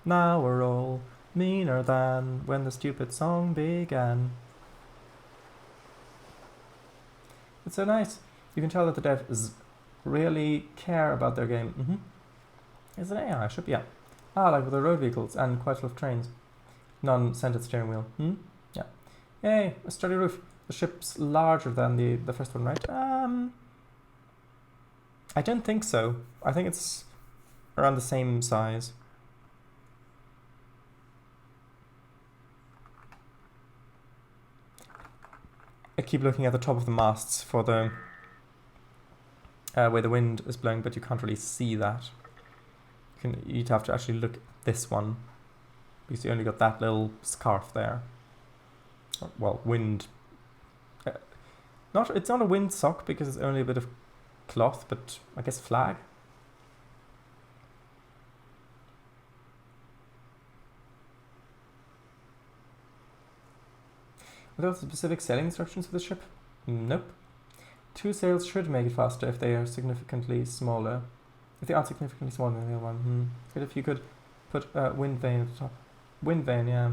Now we're all meaner than when the stupid song began. It's so nice. You can tell that the devs really care about their game. Is it AI? Should be, yeah. Ah, like with the road vehicles and quite a lot of trains. Non-centered steering wheel. Yeah. Yay, a sturdy roof. The ship's larger than the first one, right? I don't think so. I think it's around the same size. I keep looking at the top of the masts for the where the wind is blowing, but you can't really see that. You'd have to actually look at this one, because you only got that little scarf there. Well, wind. It's not a wind sock because it's only a bit of cloth, but I guess flag. Are there specific sailing instructions for the ship? Nope. 2 sails should make it faster if they are significantly smaller. If they aren't significantly smaller than the other one. Good if you could put wind vane at the top. Wind vane, yeah.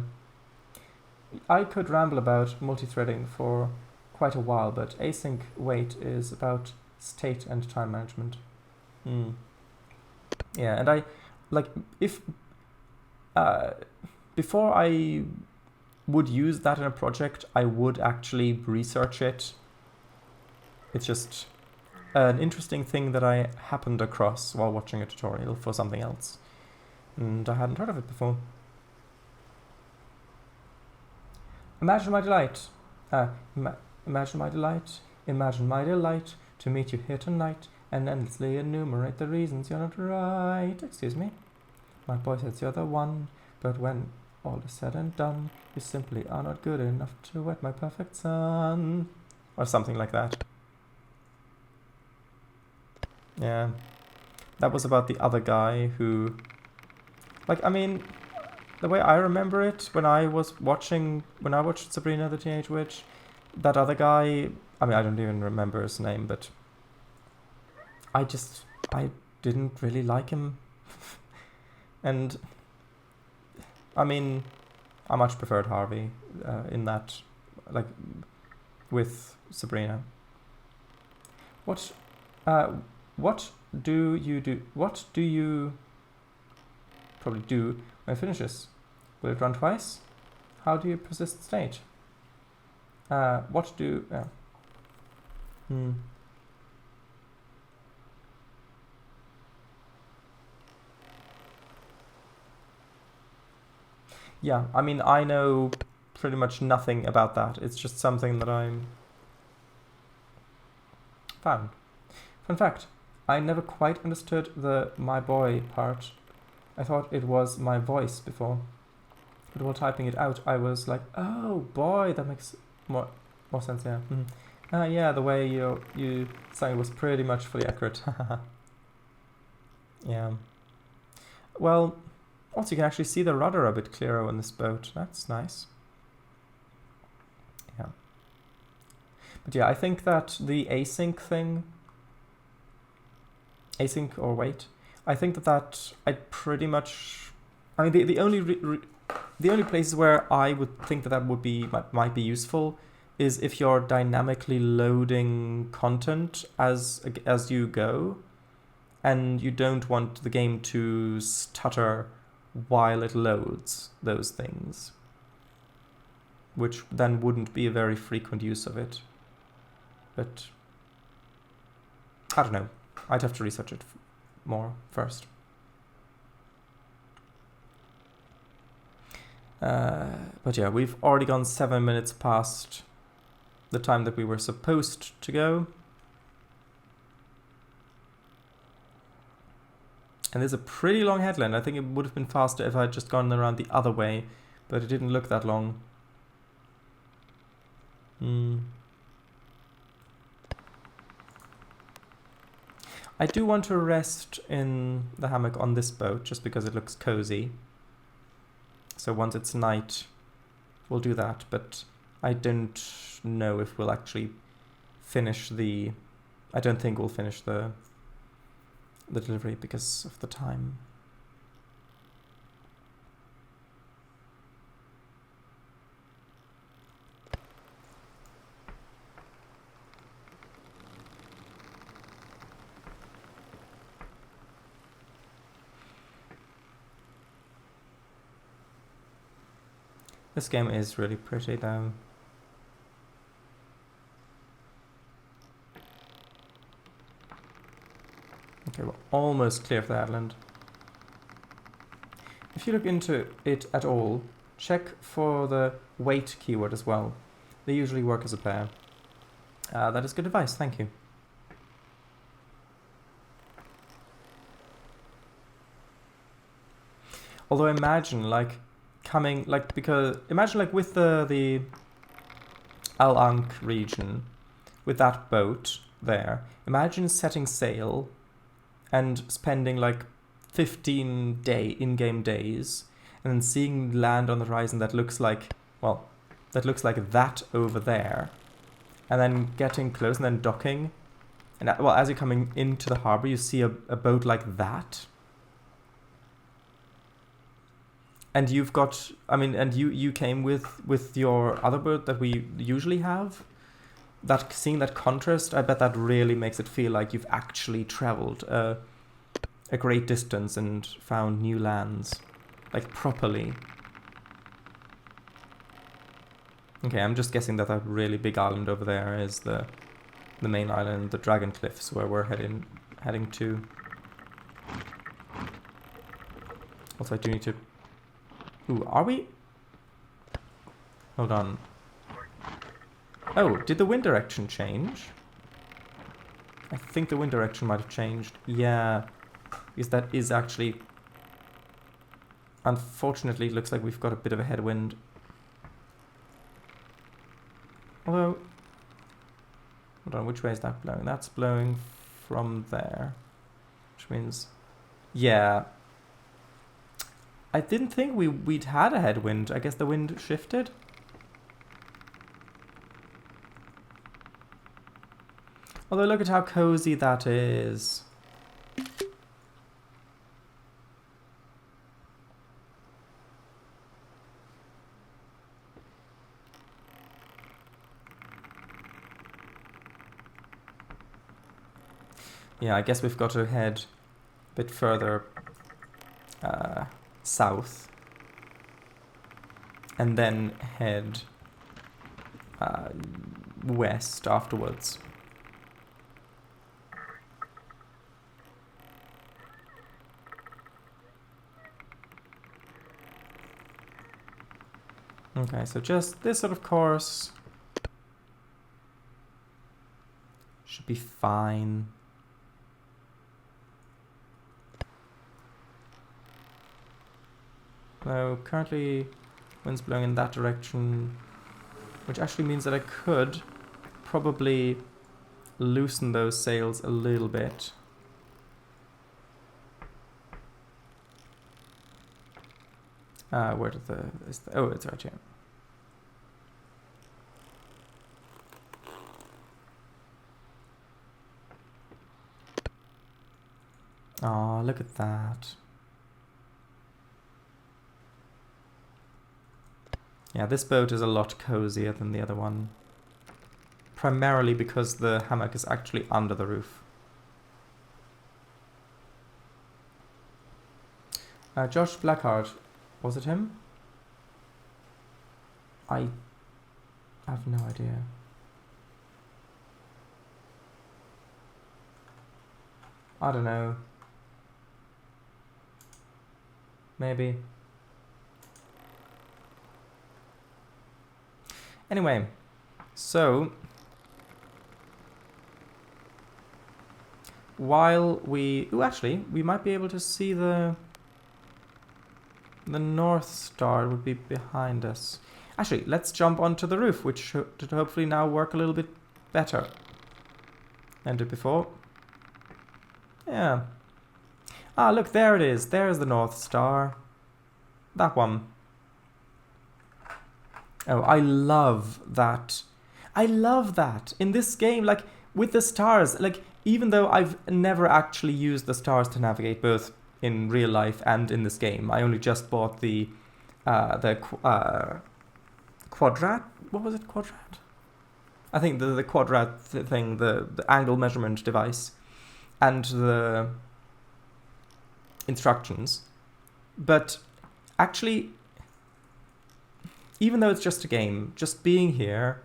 I could ramble about multi-threading for quite a while, but async wait is about state and time management. Yeah, and I, like, if, before I would use that in a project, I would actually research it. It's just an interesting thing that I happened across while watching a tutorial for something else. And I hadn't heard of it before. Imagine my delight. Imagine my delight. Imagine my delight to meet you here tonight and endlessly enumerate the reasons you're not right. Excuse me. My boy says you're the one, but when all is said and done, you simply are not good enough to wed my perfect son. Or something like that. Yeah. That was about the other guy who... Like, I mean, the way I remember it, when I watched Sabrina the Teenage Witch, that other guy... I mean, I don't even remember his name, but... I didn't really like him. And... I mean, I much preferred Harvey in that, like, with Sabrina. What do you do? What do you probably do when it finishes? Will it run twice? How do you persist state? What do... Yeah, I mean, I know pretty much nothing about that. It's just something that I'm found. Fun fact, I never quite understood the my boy part. I thought it was my voice before. But while typing it out, I was like, oh boy, that makes more sense, yeah. Yeah, the way you sang it was pretty much fully accurate. Yeah. Well, also you can actually see the rudder a bit clearer on this boat. That's nice. Yeah. But yeah, I think that the async thing, async or wait, I think that I pretty much, I mean, the only places where I would think that would be might be useful is if you're dynamically loading content as you go, and you don't want the game to stutter while it loads those things, which then wouldn't be a very frequent use of it. But I don't know. I'd have to research it more first. But yeah, we've already gone 7 minutes past the time that we were supposed to go. And there's a pretty long headland. I think it would have been faster if I had just gone around the other way, but it didn't look that long. I do want to rest in the hammock on this boat, just because it looks cozy. So once it's night, we'll do that, but I don't know if we'll actually finish the... I don't think we'll finish the delivery because of the time. This game is really pretty though. Okay, we're almost clear of the island. If you look into it at all, check for the wait keyword as well. They usually work as a pair. That is good advice, thank you. Although imagine like coming, like, because imagine like with the Al Ankh region, with that boat there, imagine setting sail and spending like 15 in-game days and then seeing land on the horizon that looks like, well, that looks like that over there, and then getting close and then docking, and well, as you're coming into the harbor you see a boat like that, and you've got, I mean, and you came with your other boat that we usually have. That, seeing that contrast, I bet that really makes it feel like you've actually traveled a a great distance and found new lands. Like, properly. Okay, I'm just guessing that that really big island over there is the main island, the Dragon Cliffs, where we're heading to. Also, I do need to... Ooh, are we? Hold on. Oh, did the wind direction change? I think the wind direction might have changed. Yeah, because that is actually... Unfortunately, it looks like we've got a bit of a headwind. Although... Hold on, which way is that blowing? That's blowing from there. Which means... Yeah. I didn't think we'd had a headwind. I guess the wind shifted. Although look at how cozy that is. Yeah, I guess we've got to head a bit further south. And then head west afterwards. Okay, so just this sort of course should be fine. Now, currently wind's blowing in that direction, which actually means that I could probably loosen those sails a little bit. Where did oh, it's right here. Oh, look at that. Yeah, this boat is a lot cozier than the other one. Primarily because the hammock is actually under the roof. Josh Blackheart, was it him? I have no idea. I don't know. Maybe. Anyway, so while we... Ooh, actually, we might be able to see the North Star would be behind us. Actually, let's jump onto the roof, which should hopefully now work a little bit better than it did before. Yeah. Ah, look, there it is. There's the North Star. That one. Oh, I love that. I love that. In this game, like, with the stars, like, even though I've never actually used the stars to navigate, both in real life and in this game, I only just bought the quadrat. What was it? Quadrat? I think the quadrat thing, the angle measurement device, and the instructions. But actually, even though it's just a game, just being here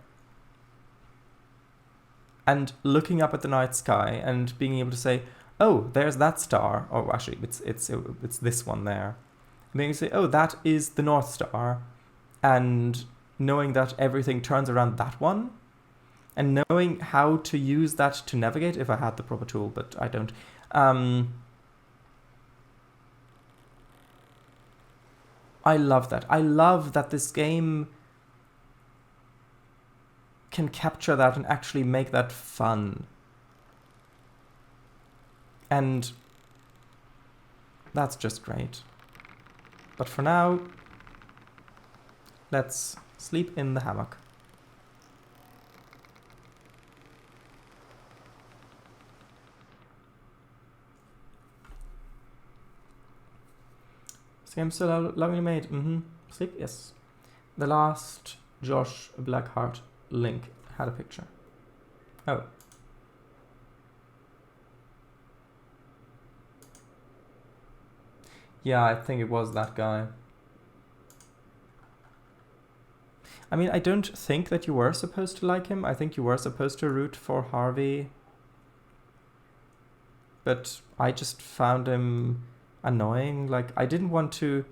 and looking up at the night sky and being able to say, oh, there's that star. Oh, actually, it's this one there. And being able to say, oh, that is the North Star. And knowing that everything turns around that one. And knowing how to use that to navigate, if I had the proper tool, but I don't. I love that. I love that this game can capture that and actually make that fun. And that's just great. But for now, let's sleep in the hammock. This game's still lovingly made. Sleep? Yes. The last Josh Blackheart link had a picture. Oh. Yeah, I think it was that guy. I mean, I don't think that you were supposed to like him. I think you were supposed to root for Harvey. But I just found him annoying. Like, I didn't want to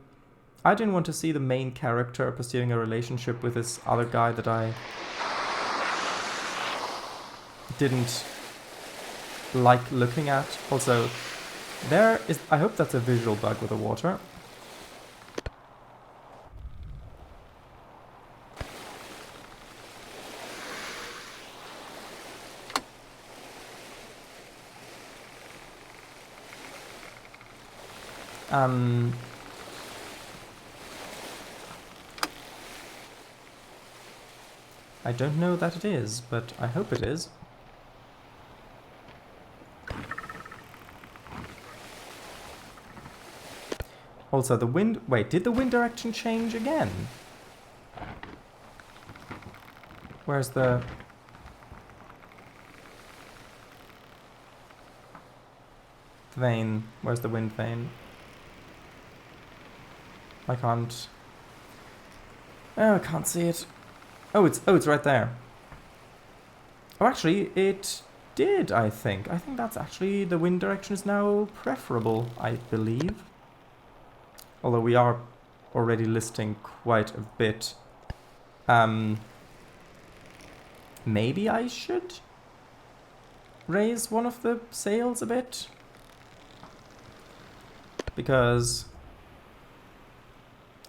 see the main character pursuing a relationship with this other guy that I didn't like looking at. Also, I hope that's a visual bug with the water. I don't know that it is, but I hope it is. Also, the wind... Wait, did the wind direction change again? Where's the... vein? Where's the wind vein? I can't... Oh, I can't see it. Oh, it's right there. Oh, actually, it did, I think. I think that's actually... the wind direction is now preferable, I believe. Although we are already listing quite a bit. Maybe I should raise one of the sails a bit? Because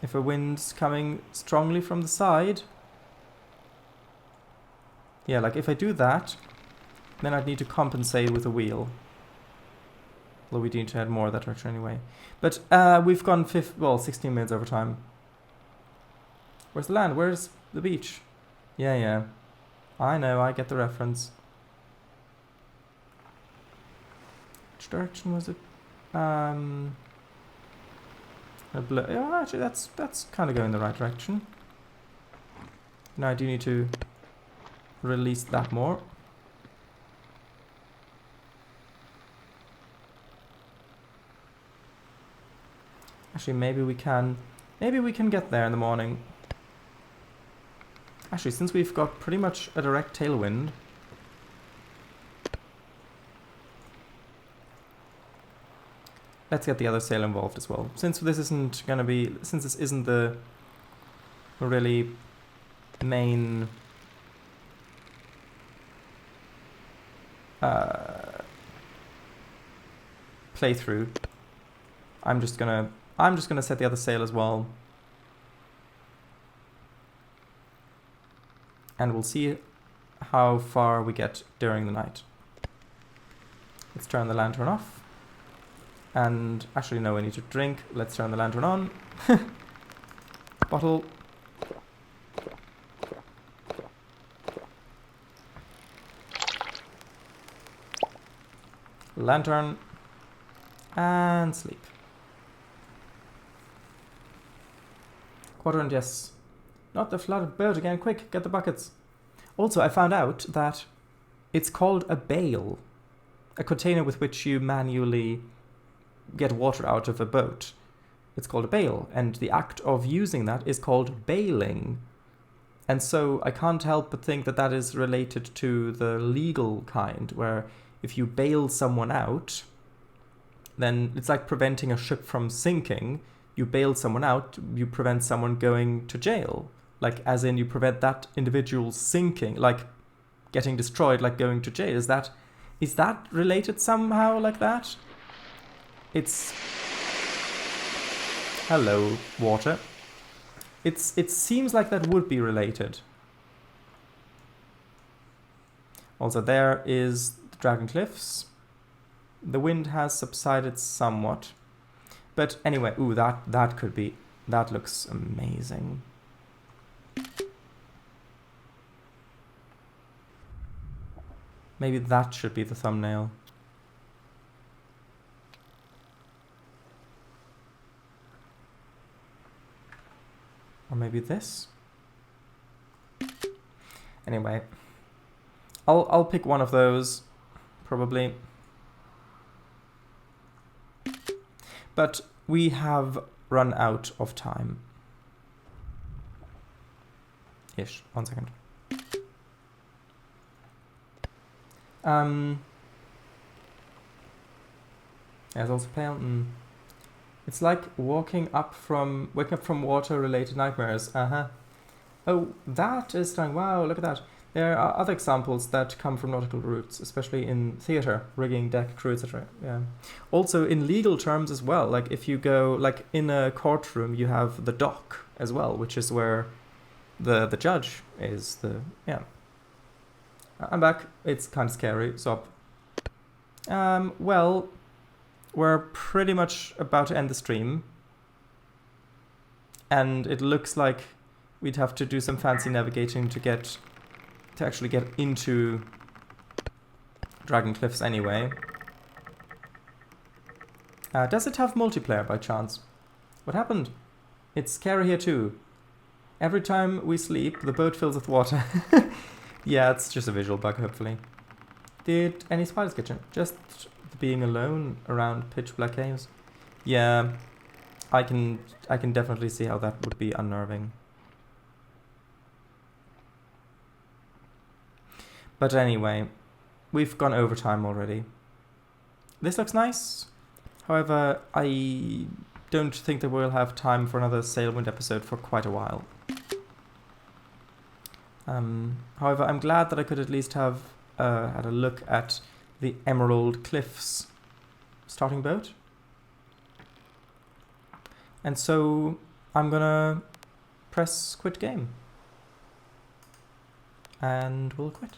if a wind's coming strongly from the side... Yeah, like if I do that, then I'd need to compensate with a wheel. Although we need to add more of that direction anyway. But we've gone 16 minutes over time. Where's the land? Where's the beach? Yeah. I know, I get the reference. Which direction was it? Oh, actually, that's kind of going the right direction. Now I do need to release that more. Actually, maybe we can get there in the morning. Actually, since we've got pretty much a direct tailwind, let's get the other sail involved as well. Since this isn't the really main playthrough, I'm just gonna set the other sail as well, and we'll see how far we get during the night. Let's turn the lantern off. And actually, no, we need to drink. Let's turn the lantern on. Bottle. Lantern. And sleep. Quadrant, yes. Not the flooded boat again. Quick, get the buckets. Also, I found out that it's called a bale. A container with which you manually get water out of a boat. It's called a bale, and the act of using that is called bailing. And so I can't help but think that that is related to the legal kind, where if you bail someone out, then it's like preventing a ship from sinking. You bail someone out, you prevent someone going to jail. Like, as in you prevent that individual sinking, like getting destroyed, like going to jail. Is that related somehow like that? It's... Hello, water. It seems like that would be related. Also, there is the Dragon Cliffs. The wind has subsided somewhat. But anyway, ooh, that could be... That looks amazing. Maybe that should be the thumbnail. Or maybe this? Anyway. I'll pick one of those, probably. But we have run out of time. Ish. 1 second. There's also pale. It's like waking up from water-related nightmares. Oh, that is stunning. Wow, look at that. There are other examples that come from nautical roots, especially in theatre, rigging, deck, crew, etc. Yeah. Also in legal terms as well. Like if you go, like in a courtroom, you have the dock as well, which is where the judge is. Yeah. I'm back. It's kind of scary. So, well, we're pretty much about to end the stream, and it looks like we'd have to do some fancy navigating to actually get into Dragon Cliffs anyway. Does it have multiplayer by chance? What happened? It's scary here too. Every time we sleep, the boat fills with water. Yeah, it's just a visual bug, hopefully. Did any spiders get you? Just being alone around pitch black caves? Yeah, I can definitely see how that would be unnerving. But anyway, we've gone over time already. This looks nice. However, I don't think that we'll have time for another Sailwind episode for quite a while. However, I'm glad that I could at least have had a look at the Emerald Cliffs starting boat. And so I'm gonna press quit game. And we'll quit.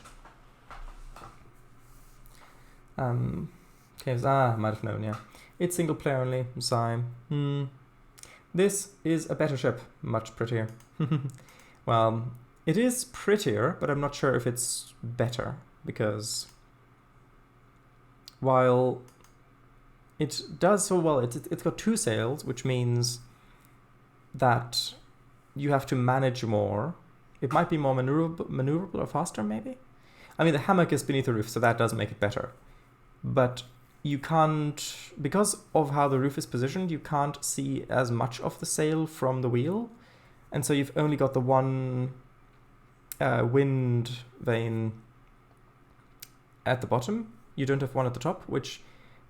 Okay, I might have known, yeah. It's single player only, sigh. This is a better ship, much prettier. Well, it is prettier, but I'm not sure if it's better, because while it does so well, it's got 2 sails, which means that you have to manage more. It might be more maneuverable or faster, maybe? I mean, the hammock is beneath the roof, so that does make it better. But you can't, because of how the roof is positioned, you can't see as much of the sail from the wheel. And so you've only got the one wind vane at the bottom. You don't have one at the top, which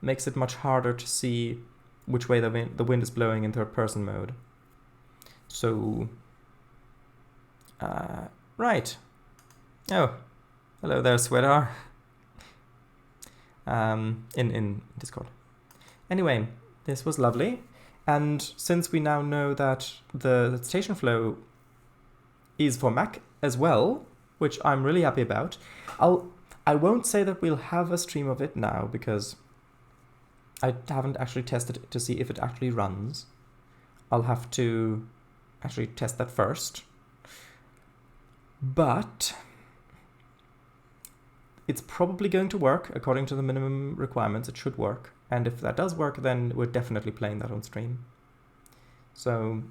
makes it much harder to see which way the wind is blowing in third-person mode. So, right. Oh, hello there, Sweater. In Discord. Anyway, this was lovely. And since we now know that the station flow is for Mac as well, which I'm really happy about, I won't say that we'll have a stream of it now because I haven't actually tested it to see if it actually runs. I'll have to actually test that first. But it's probably going to work according to the minimum requirements. It should work. And if that does work, then we're definitely playing that on stream. So,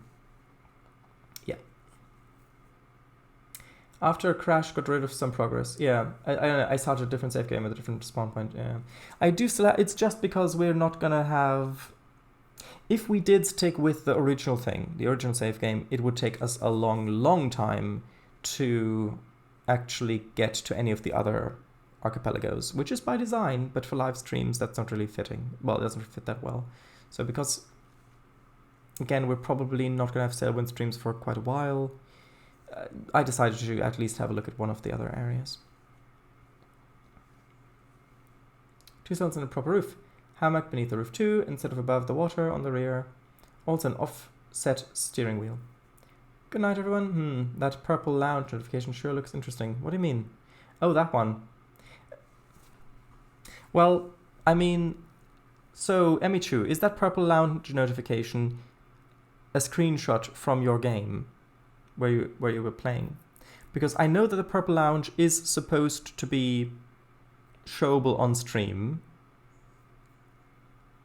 yeah. After a crash, got rid of some progress. Yeah, I started a different save game with a different spawn point. Yeah, I do still have, it's just because we're not going to have... If we did stick with the original thing, the original save game, it would take us a long, long time to actually get to any of the other archipelagos, which is by design, but for live streams that's not really fitting. Well, it doesn't fit that well. So because, again, we're probably not going to have Sailwind streams for quite a while, I decided to at least have a look at one of the other areas. 2 sails and a proper roof. Hammock beneath the roof too, instead of above the water on the rear. Also an offset steering wheel. Good night, everyone. That purple lounge notification sure looks interesting. What do you mean? Oh, that one. Well, I mean, so, Emichu, is that purple lounge notification a screenshot from your game where you were playing? Because I know that the purple lounge is supposed to be showable on stream,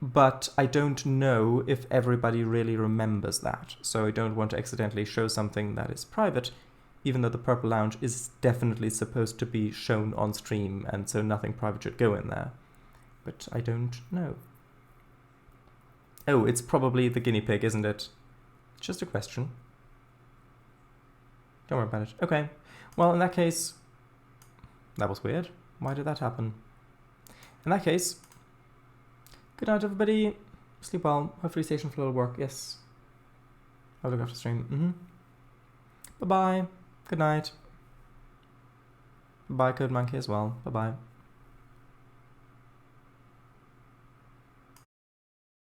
but I don't know if everybody really remembers that. So I don't want to accidentally show something that is private, even though the purple lounge is definitely supposed to be shown on stream, and so nothing private should go in there. But I don't know. Oh, it's probably the guinea pig, isn't it? Just a question. Don't worry about it. Okay. Well, in that case... That was weird. Why did that happen? In that case... Good night, everybody. Sleep well. Hopefully station flow will work. Yes. I'll look after stream. Bye-bye. Good night. Bye, Code Monkey as well. Bye-bye.